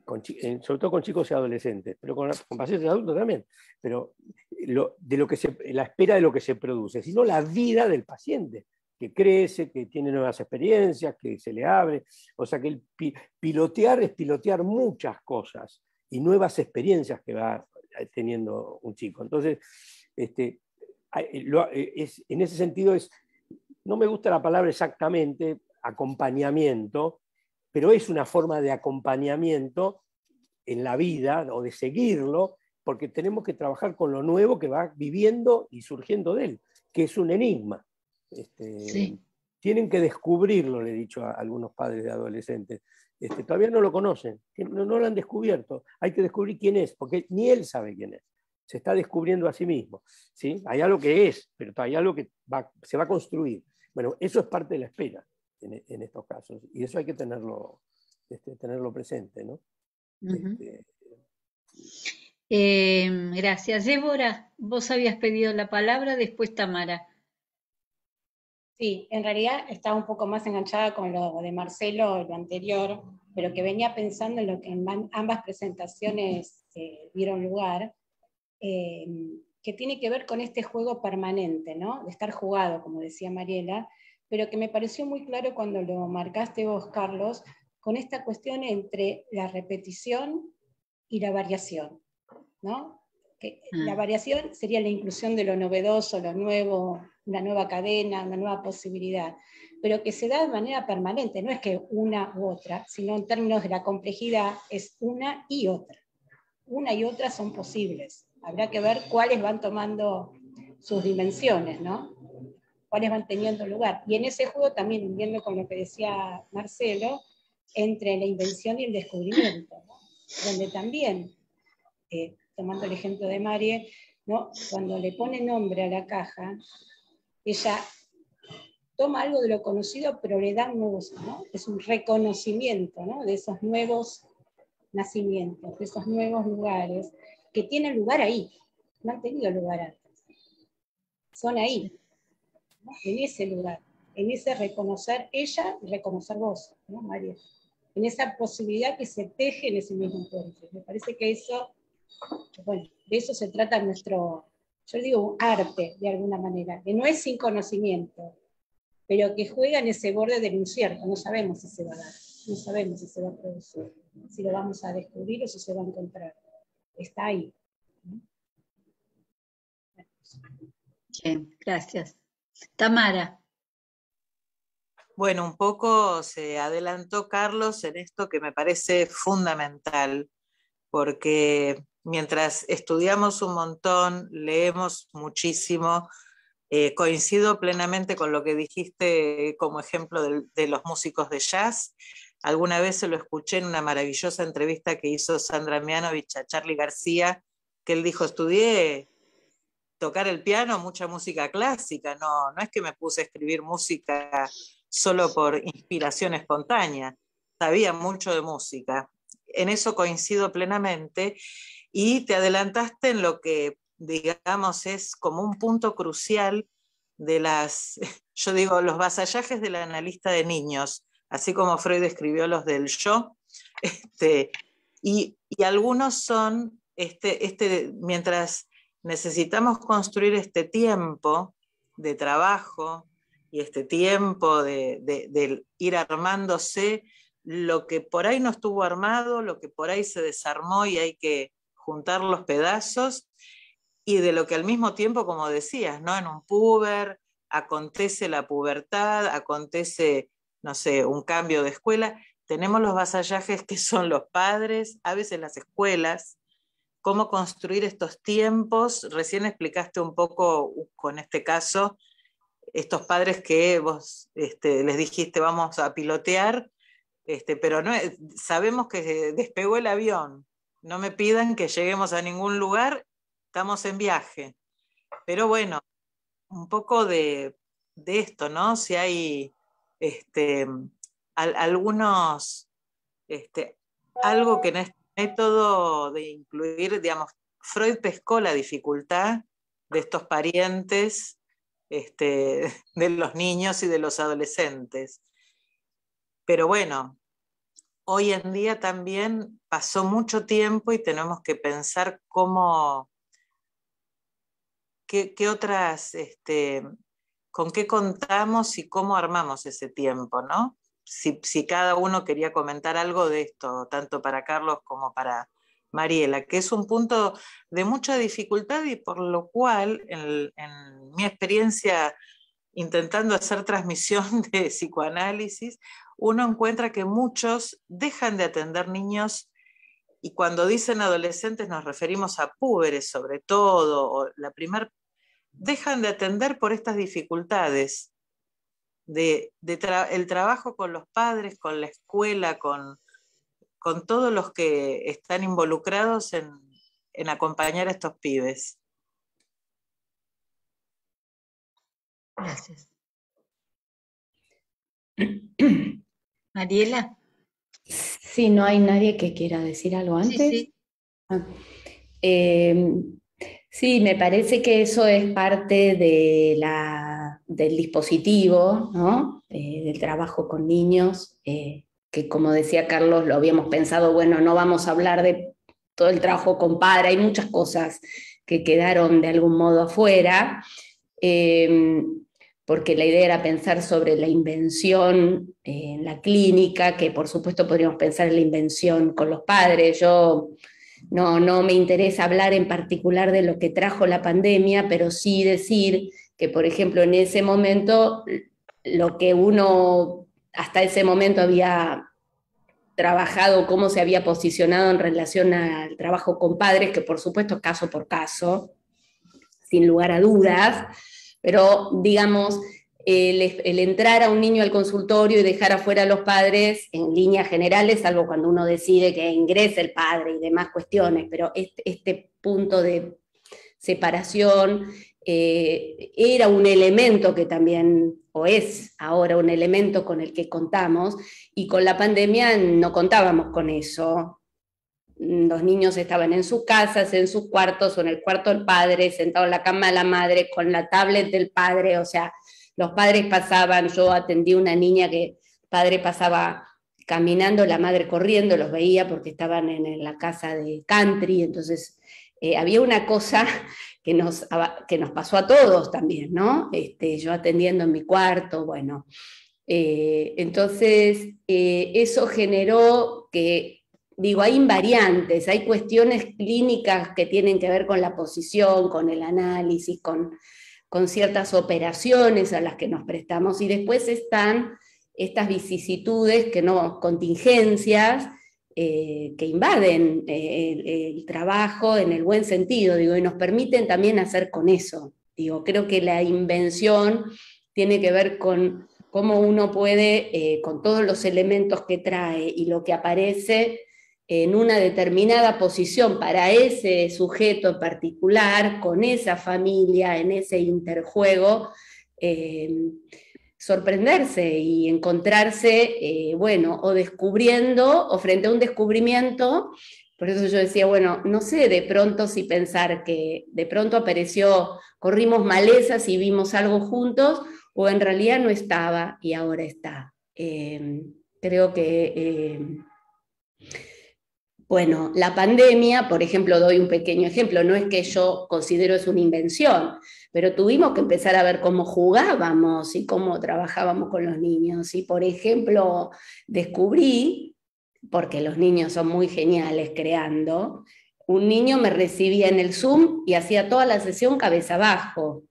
sobre todo con chicos y adolescentes, pero con pacientes adultos también, pero la espera de lo que se produce, sino la vida del paciente, que crece, que tiene nuevas experiencias, que se le abre. O sea que el pilotear es pilotear muchas cosas y nuevas experiencias que va teniendo un chico. Entonces, en ese sentido no me gusta la palabra exactamente acompañamiento, pero es una forma de acompañamiento en la vida, o de seguirlo, porque tenemos que trabajar con lo nuevo que va viviendo y surgiendo de él, que es un enigma. Sí. Tienen que descubrirlo, le he dicho a algunos padres de adolescentes. Todavía no lo conocen, no lo han descubierto. Hay que descubrir quién es, porque ni él sabe quién es. Se está descubriendo a sí mismo. ¿Sí? Hay algo que es, pero hay algo que se va a construir. Bueno, eso es parte de la espera en estos casos, y eso hay que tenerlo presente, ¿no? Gracias. Débora, vos habías pedido la palabra, después Tamara. Sí, en realidad estaba un poco más enganchada con lo de Marcelo, lo anterior, pero que venía pensando en lo que en ambas presentaciones dieron lugar, que tiene que ver con este juego permanente, ¿no? De estar jugado, como decía Mariela, pero que me pareció muy claro cuando lo marcaste vos, Carlos, con esta cuestión entre la repetición y la variación, ¿no? La variación sería la inclusión de lo novedoso, lo nuevo, una nueva cadena, una nueva posibilidad, pero que se da de manera permanente, no es que una u otra, sino en términos de la complejidad es una y otra. Una y otra son posibles. Habrá que ver cuáles van tomando sus dimensiones, ¿no? cuáles van teniendo lugar. Y en ese juego también, viendo con lo que decía Marcelo, entre la invención y el descubrimiento, ¿no? Donde también, tomando el ejemplo de Marie, ¿no? Cuando le pone nombre a la caja, ella toma algo de lo conocido, pero le da nuevos, ¿no? Es un reconocimiento, ¿no? De esos nuevos nacimientos, de esos nuevos lugares, que tienen lugar ahí, no han tenido lugar antes. Son ahí, ¿no? En ese lugar, en ese reconocer ella y reconocer vos, ¿no, María? En esa posibilidad que se teje en ese mismo encuentro. Me parece que eso, bueno, de eso se trata nuestro, yo digo, arte, de alguna manera, que no es sin conocimiento, pero que juega en ese borde del incierto. No sabemos si se va a dar, no sabemos si se va a producir, si lo vamos a descubrir o si se va a encontrar. Está ahí. Bien, gracias. Tamara. Bueno, un poco se adelantó Carlos en esto que me parece fundamental, porque mientras estudiamos un montón, leemos muchísimo, coincido plenamente con lo que dijiste como ejemplo de los músicos de jazz. Alguna vez se lo escuché en una maravillosa entrevista que hizo Sandra Mianovich a Charly García, que él dijo, estudié tocar el piano, mucha música clásica, no es que me puse a escribir música solo por inspiración espontánea, sabía mucho de música. En eso coincido plenamente, y te adelantaste en lo que, digamos, es como un punto crucial de yo digo, los vasallajes del analista de niños, así como Freud escribió los del yo, y algunos son, mientras necesitamos construir este tiempo de trabajo y este tiempo de ir armándose, lo que por ahí no estuvo armado, lo que por ahí se desarmó y hay que juntar los pedazos, y de lo que al mismo tiempo, como decías, ¿no? En un puber acontece la pubertad, acontece, no sé, un cambio de escuela, tenemos los vasallajes que son los padres, a veces las escuelas, cómo construir estos tiempos. Recién explicaste un poco con este caso, estos padres que vos les dijiste vamos a pilotear, pero no, sabemos que despegó el avión, no me pidan que lleguemos a ningún lugar, estamos en viaje. Pero bueno, un poco de esto, ¿no? Si hay algunos, algo que en este método de incluir, digamos, Freud pescó la dificultad de estos parientes de los niños y de los adolescentes. Pero bueno, hoy en día también pasó mucho tiempo y tenemos que pensar qué otras, con qué contamos y cómo armamos ese tiempo, ¿no? Si cada uno quería comentar algo de esto, tanto para Carlos como para Mariela, que es un punto de mucha dificultad y por lo cual, en mi experiencia intentando hacer transmisión de psicoanálisis, uno encuentra que muchos dejan de atender niños, y cuando dicen adolescentes nos referimos a púberes sobre todo, o dejan de atender por estas dificultades el trabajo con los padres, con la escuela, con todos los que están involucrados en acompañar a estos pibes. Gracias. Mariela. Sí, ¿no hay nadie que quiera decir algo antes? Sí. Sí, me parece que eso es parte del dispositivo, ¿no? Del trabajo con niños, que como decía Carlos, lo habíamos pensado, bueno, no vamos a hablar de todo el trabajo con padre, hay muchas cosas que quedaron de algún modo afuera, porque la idea era pensar sobre la invención en la clínica, que por supuesto podríamos pensar en la invención con los padres. Yo no me interesa hablar en particular de lo que trajo la pandemia, pero sí decir que, por ejemplo, en ese momento, lo que uno hasta ese momento había trabajado, cómo se había posicionado en relación al trabajo con padres, que por supuesto caso por caso, sin lugar a dudas, pero digamos, el entrar a un niño al consultorio y dejar afuera a los padres en líneas generales, salvo cuando uno decide que ingrese el padre y demás cuestiones, pero este punto de separación era un elemento que también, o es ahora un elemento con el que contamos, y con la pandemia no contábamos con eso. Los niños estaban en sus casas, en sus cuartos, o en el cuarto del padre, sentado en la cama de la madre, con la tablet del padre, o sea, los padres pasaban, yo atendí a una niña que el padre pasaba caminando, la madre corriendo, los veía porque estaban en la casa de country, entonces había una cosa que nos pasó a todos también, ¿no? Yo atendiendo en mi cuarto, bueno. Entonces, eso generó que, digo, hay invariantes, hay cuestiones clínicas que tienen que ver con la posición, con el análisis, con ciertas operaciones a las que nos prestamos, y después están estas vicisitudes, contingencias, que invaden el trabajo en el buen sentido, digo, y nos permiten también hacer con eso. Digo, creo que la invención tiene que ver con cómo uno puede, con todos los elementos que trae y lo que aparece en una determinada posición para ese sujeto en particular, con esa familia, en ese interjuego, sorprenderse y encontrarse, bueno, o descubriendo, o frente a un descubrimiento. Por eso yo decía, bueno, no sé de pronto si pensar que de pronto apareció, corrimos malezas y vimos algo juntos, o en realidad no estaba y ahora está. Creo que, bueno, la pandemia, por ejemplo, doy un pequeño ejemplo, no es que yo considero es una invención, pero tuvimos que empezar a ver cómo jugábamos y cómo trabajábamos con los niños. Y, por ejemplo, descubrí, porque los niños son muy geniales creando, un niño me recibía en el Zoom y hacía toda la sesión cabeza abajo.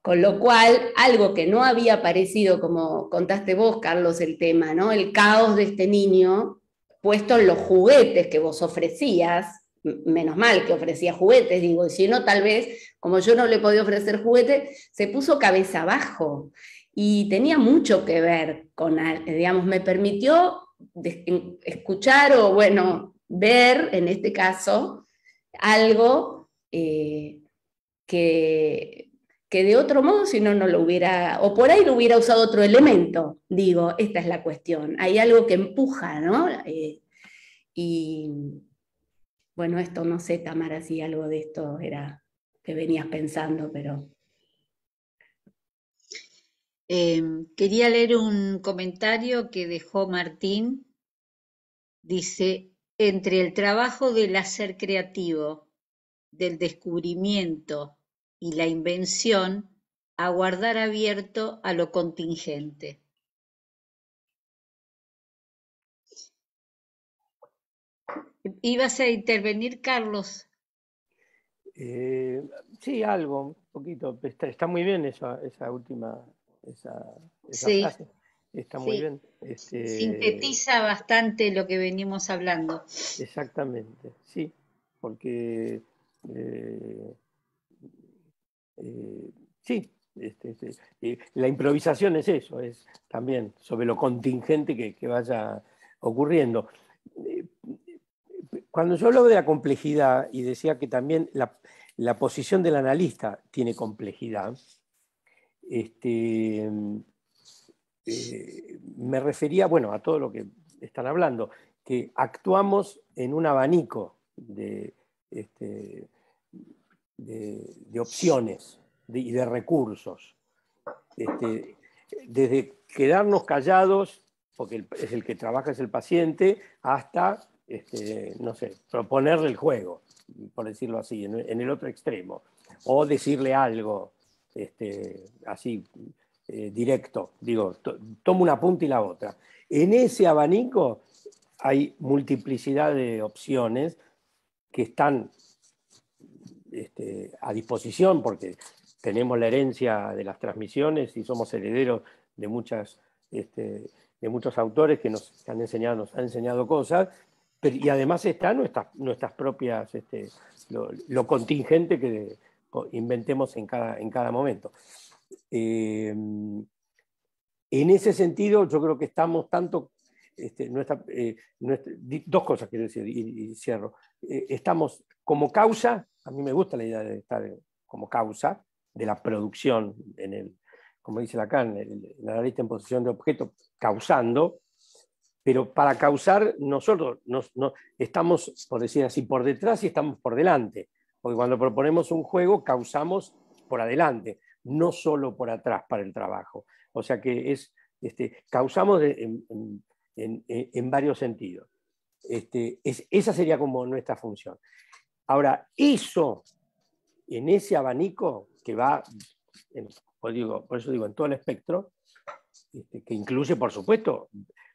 Con lo cual, algo que no había aparecido, como contaste vos, Carlos, el tema, ¿no? El caos de este niño, puesto en los juguetes que vos ofrecías, menos mal que ofrecía juguetes, digo, y si no, tal vez, como yo no le podía ofrecer juguetes, se puso cabeza abajo. Y tenía mucho que ver con, digamos, me permitió escuchar o, bueno, ver, en este caso, algo que de otro modo, si no, no lo hubiera, o por ahí lo hubiera usado otro elemento. Digo, esta es la cuestión. Hay algo que empuja, ¿no? Y bueno, esto no sé, Tamara, si algo de esto era que venías pensando, pero... Quería leer un comentario que dejó Martín. Dice, entre el trabajo del hacer creativo, del descubrimiento y la invención, aguardar abierto a lo contingente. ¿Ibas a intervenir, Carlos? Sí, algo, un poquito. Está muy bien esa última, sí, frase. Está muy sí. bien. Sintetiza bastante lo que venimos hablando. Exactamente, sí, porque sí, la improvisación es eso, es también sobre lo contingente que vaya ocurriendo. Cuando yo hablo de la complejidad y decía que también la posición del analista tiene complejidad, me refería, bueno, a todo lo que están hablando, que actuamos en un abanico de opciones y de recursos. Desde quedarnos callados, porque es el que trabaja es el paciente, hasta, no sé, proponerle el juego, por decirlo así, en el otro extremo, o decirle algo así directo, digo, tomo una punta y la otra. En ese abanico hay multiplicidad de opciones que están a disposición porque tenemos la herencia de las transmisiones y somos herederos de muchos autores que nos han enseñado cosas, y además están nuestras propias, lo contingente que inventemos en cada momento. En ese sentido, yo creo que estamos tanto, dos cosas quiero decir, y cierro. Estamos como causa, a mí me gusta la idea de estar como causa de la producción, como dice Lacan, el analista en posición de objeto, causando, pero para causar nosotros no, estamos, por decir así, por detrás y estamos por delante, porque cuando proponemos un juego causamos por adelante, no solo por atrás para el trabajo. O sea que causamos en varios sentidos. Esa sería como nuestra función. Ahora, eso, en ese abanico que va, por eso digo, en todo el espectro, que incluye, por supuesto,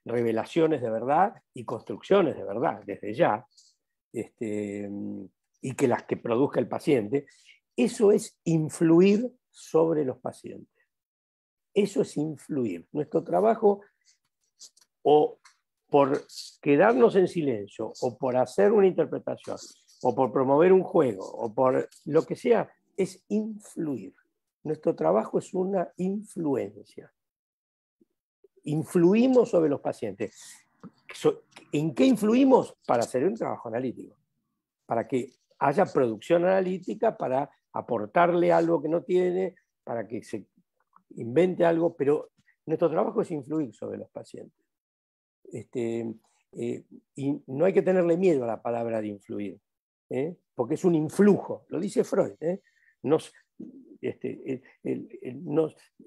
revelaciones de verdad y construcciones de verdad, desde ya, y que las que produzca el paciente, eso es influir sobre los pacientes. Eso es influir. Nuestro trabajo, o por quedarnos en silencio, o por hacer una interpretación, o por promover un juego, o por lo que sea, es influir. Nuestro trabajo es una influencia. Influimos sobre los pacientes. ¿En qué influimos? Para hacer un trabajo analítico, para que haya producción analítica, para aportarle algo que no tiene, para que se invente algo, pero nuestro trabajo es influir sobre los pacientes. Y no hay que tenerle miedo a la palabra de influir, porque es un influjo, lo dice Freud.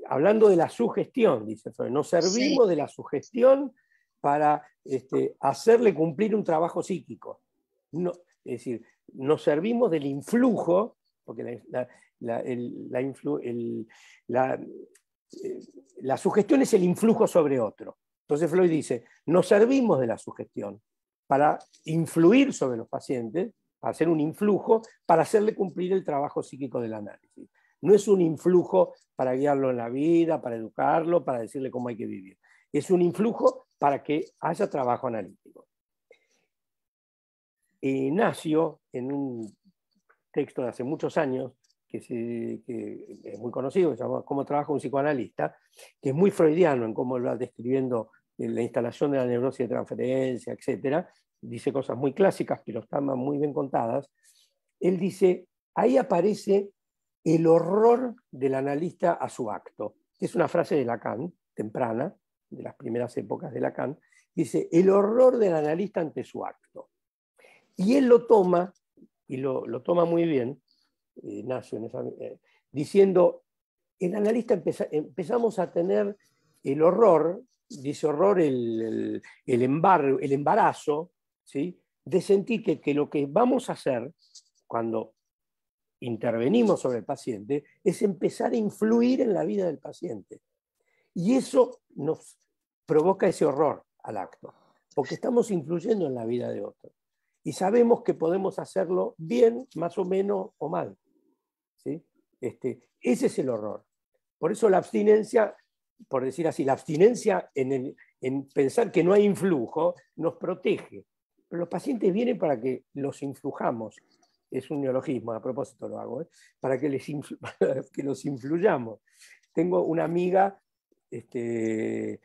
Hablando de la sugestión, dice Freud, nos servimos de la sugestión para hacerle cumplir un trabajo psíquico. No, es decir, nos servimos del influjo, porque la sugestión es el influjo sobre otro. Entonces Freud dice, nos servimos de la sugestión para influir sobre los pacientes, para hacer un influjo, para hacerle cumplir el trabajo psíquico del análisis. No es un influjo para guiarlo en la vida, para educarlo, para decirle cómo hay que vivir. Es un influjo para que haya trabajo analítico. Nació en un texto de hace muchos años, que es muy conocido, que se llama Cómo trabaja un psicoanalista, que es muy freudiano en cómo lo va describiendo la instalación de la neurosis de transferencia, etc. Dice cosas muy clásicas, pero están muy bien contadas. Él dice, ahí aparece el horror del analista a su acto. Es una frase de Lacan, temprana, de las primeras épocas de Lacan. Dice, el horror del analista ante su acto. Y él lo toma, y lo toma muy bien, Ignacio, diciendo, el analista empezamos a tener el horror, dice horror el embarazo, ¿sí? De sentir que lo que vamos a hacer cuando intervenimos sobre el paciente es empezar a influir en la vida del paciente. Y eso nos provoca ese horror al acto, porque estamos influyendo en la vida de otro. Y sabemos que podemos hacerlo bien, más o menos, o mal. ¿Sí? Ese es el horror. Por eso la abstinencia, por decir así, la abstinencia en pensar que no hay influjo, nos protege. Pero los pacientes vienen para que los influjamos. Es un neologismo, a propósito lo hago, para que los influyamos. Tengo una amiga que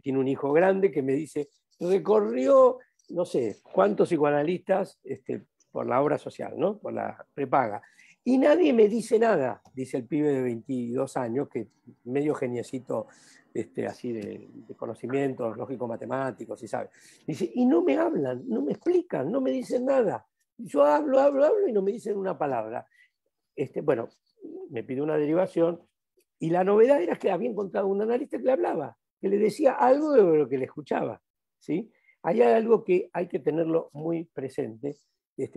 tiene un hijo grande que me dice, recorrió no sé cuántos psicoanalistas por la obra social, ¿no? Por la prepaga. Y nadie me dice nada, dice el pibe de 22 años, que medio geniecito así de conocimientos lógico-matemáticos, y sabe. Dice, y no me hablan, no me explican, no me dicen nada. Yo hablo y no me dicen una palabra. Bueno, me pidió una derivación y la novedad era que había encontrado un analista que le hablaba, que le decía algo de lo que le escuchaba, ¿sí? Hay algo que hay que tenerlo muy presente,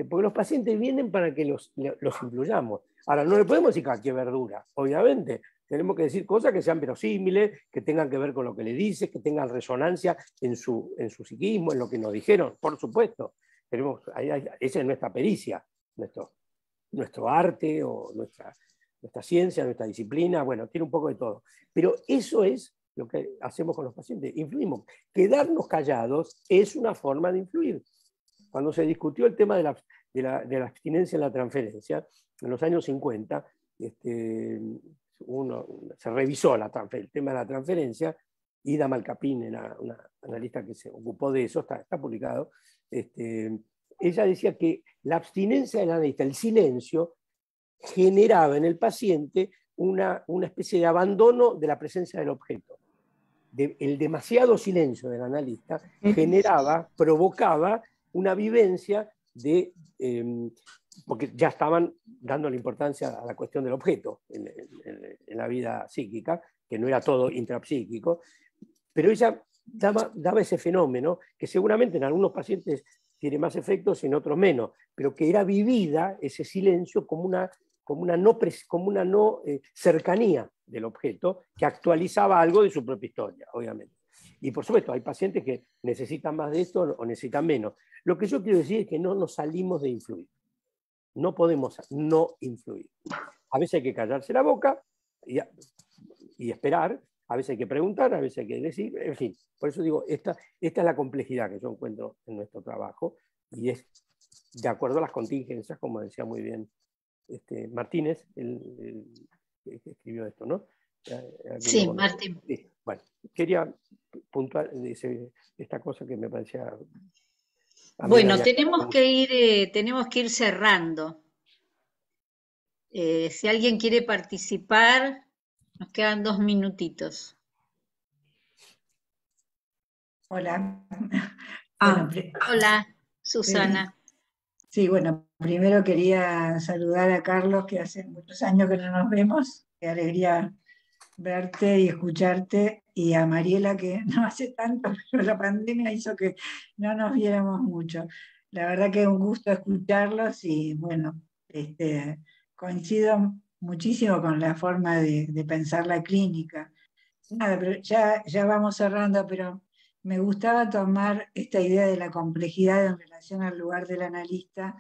porque los pacientes vienen para que los influyamos. Ahora, no le podemos decir cualquier verdura, obviamente. Tenemos que decir cosas que sean verosímiles, que tengan que ver con lo que le dice, que tengan resonancia en su psiquismo, en lo que nos dijeron, por supuesto. Esa es nuestra pericia, nuestro arte o nuestra ciencia, nuestra disciplina, bueno, tiene un poco de todo. Pero eso es lo que hacemos con los pacientes, influimos. Quedarnos callados es una forma de influir. Cuando se discutió el tema de la abstinencia en la transferencia, en los años 50, se revisó el tema de la transferencia. Ida Malcapín era una analista que se ocupó de eso, está publicado. Ella decía que la abstinencia del analista, el silencio, generaba en el paciente una especie de abandono de la presencia del objeto. El demasiado silencio del analista provocaba una vivencia de, porque ya estaban dando la importancia a la cuestión del objeto en la vida psíquica, que no era todo intrapsíquico, pero ella daba ese fenómeno que seguramente en algunos pacientes tiene más efectos y en otros menos, pero que era vivida ese silencio como una no cercanía del objeto que actualizaba algo de su propia historia, obviamente. Y por supuesto, hay pacientes que necesitan más de esto o necesitan menos. Lo que yo quiero decir es que no nos salimos de influir. No podemos no influir. A veces hay que callarse la boca y esperar, a veces hay que preguntar, a veces hay que decir, en fin. Por eso digo, esta es la complejidad que yo encuentro en nuestro trabajo y es de acuerdo a las contingencias, como decía muy bien Martínez, el que escribió esto, ¿no? Sí, Martín. Sí, bueno, quería puntuar esta cosa que me parecía... Bueno, tenemos que ir cerrando. Si alguien quiere participar, nos quedan 2 minutitos. Hola. Hola, Susana. Sí, bueno, primero quería saludar a Carlos, que hace muchos años que no nos vemos. Qué alegría verte y escucharte, y a Mariela, que no hace tanto, pero la pandemia hizo que no nos viéramos mucho. La verdad que es un gusto escucharlos y bueno, coincido muchísimo con la forma de pensar la clínica. Nada, pero ya vamos cerrando, pero me gustaba tomar esta idea de la complejidad en relación al lugar del analista.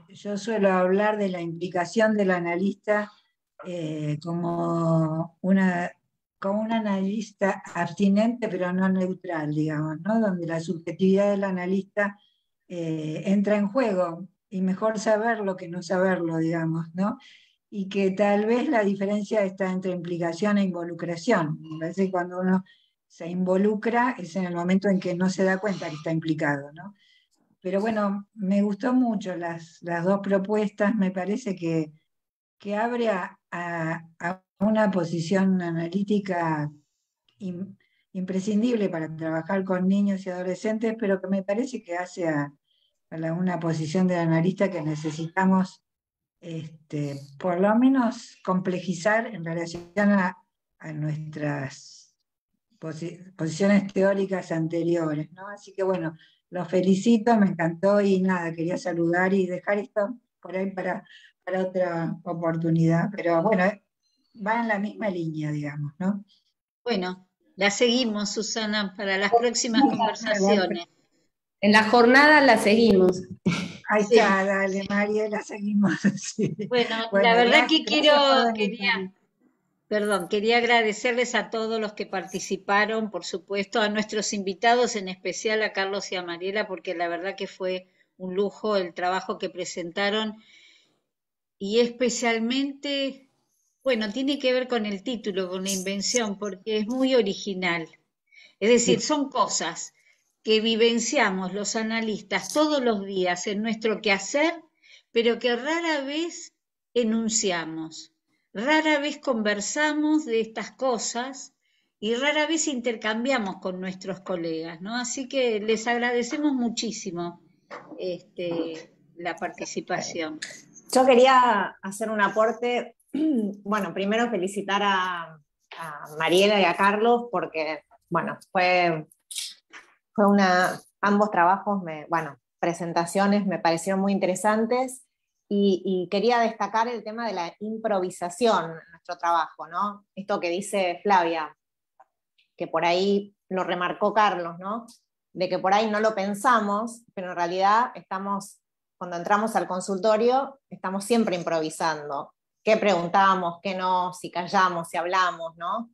Yo suelo hablar de la implicación del analista como un analista abstinente, pero no neutral, digamos, ¿no? Donde la subjetividad del analista entra en juego, y mejor saberlo que no saberlo, digamos, ¿no? Y que tal vez la diferencia está entre implicación e involucración. Me parece que cuando uno se involucra es en el momento en que no se da cuenta que está implicado, ¿no? Pero bueno, me gustó mucho las 2 propuestas, me parece que abre a una posición analítica imprescindible para trabajar con niños y adolescentes, pero que me parece que hace a una posición del analista que necesitamos por lo menos complejizar en relación a nuestras posiciones teóricas anteriores, ¿no? Así que bueno, los felicito, me encantó y nada, quería saludar y dejar esto por ahí para otra oportunidad, pero bueno, va en la misma línea, digamos, ¿no? Bueno, la seguimos, Susana, para las próximas conversaciones. En la jornada la seguimos. Ahí está, dale, María, la seguimos. Sí. Bueno, la verdad que quería agradecerles a todos los que participaron, por supuesto, a nuestros invitados, en especial a Carlos y a Mariela, porque la verdad que fue un lujo el trabajo que presentaron, y especialmente, bueno, tiene que ver con el título, con la invención, porque es muy original. Es decir, son cosas que vivenciamos los analistas todos los días en nuestro quehacer, pero que rara vez enunciamos, rara vez conversamos de estas cosas y rara vez intercambiamos con nuestros colegas, ¿no? Así que les agradecemos muchísimo la participación. Yo quería hacer un aporte, bueno, primero felicitar a Mariela y a Carlos porque, bueno, ambos trabajos, presentaciones me parecieron muy interesantes y quería destacar el tema de la improvisación en nuestro trabajo, ¿no? Esto que dice Flavia, que por ahí lo remarcó Carlos, ¿no? De que por ahí no lo pensamos, pero en realidad cuando entramos al consultorio, estamos siempre improvisando. ¿Qué preguntamos? ¿Qué no? Si callamos, si hablamos, ¿no?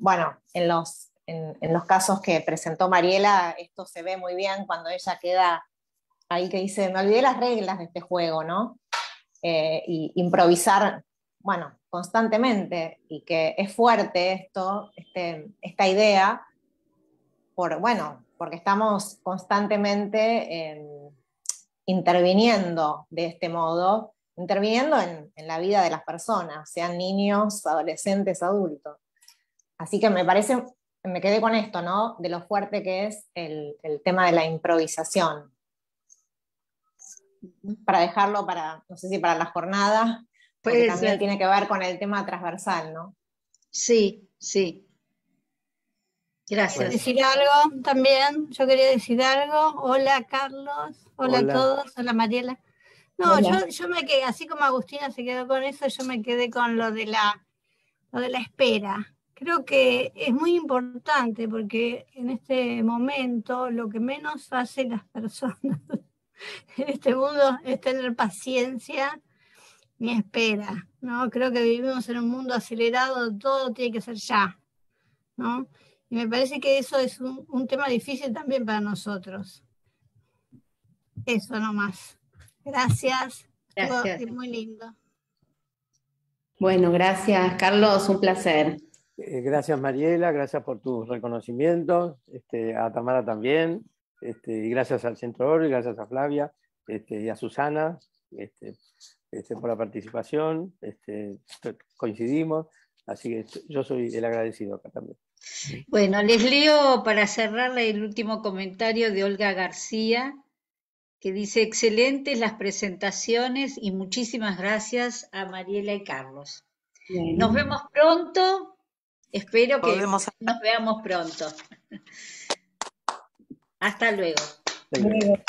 Bueno, en los casos que presentó Mariela, esto se ve muy bien cuando ella queda ahí que dice, me olvidé las reglas de este juego, ¿no? Y improvisar, bueno, constantemente y que es fuerte esta idea, porque estamos constantemente interviniendo de este modo, interviniendo en la vida de las personas, sean niños, adolescentes, adultos. Así que me quedé con esto, ¿no? De lo fuerte que es el tema de la improvisación. Para dejarlo no sé si para la jornada, porque también tiene que ver con el tema transversal, ¿no? Sí, sí. Gracias. Decir algo también, yo quería decir algo. Hola Carlos, hola a todos, hola Mariela. No, yo me quedé, así como Agustina se quedó con eso, yo me quedé con lo de la espera. Creo que es muy importante porque en este momento lo que menos hacen las personas en este mundo es tener paciencia ni espera, ¿no? Creo que vivimos en un mundo acelerado, todo tiene que ser ya, ¿no? Y me parece que eso es un tema difícil también para nosotros. Eso nomás. Gracias. Gracias. Estuvo muy lindo. Bueno, gracias Carlos, un placer. Gracias Mariela, gracias por tus reconocimientos, a Tamara también, y gracias al Centro Oro y gracias a Flavia y a Susana por la participación, coincidimos, así que yo soy el agradecido acá también. Bueno, les leo para cerrar el último comentario de Olga García, que dice: excelentes las presentaciones y muchísimas gracias a Mariela y Carlos. Bueno. Nos vemos pronto, espero que nos veamos pronto. Hasta luego. Hasta luego.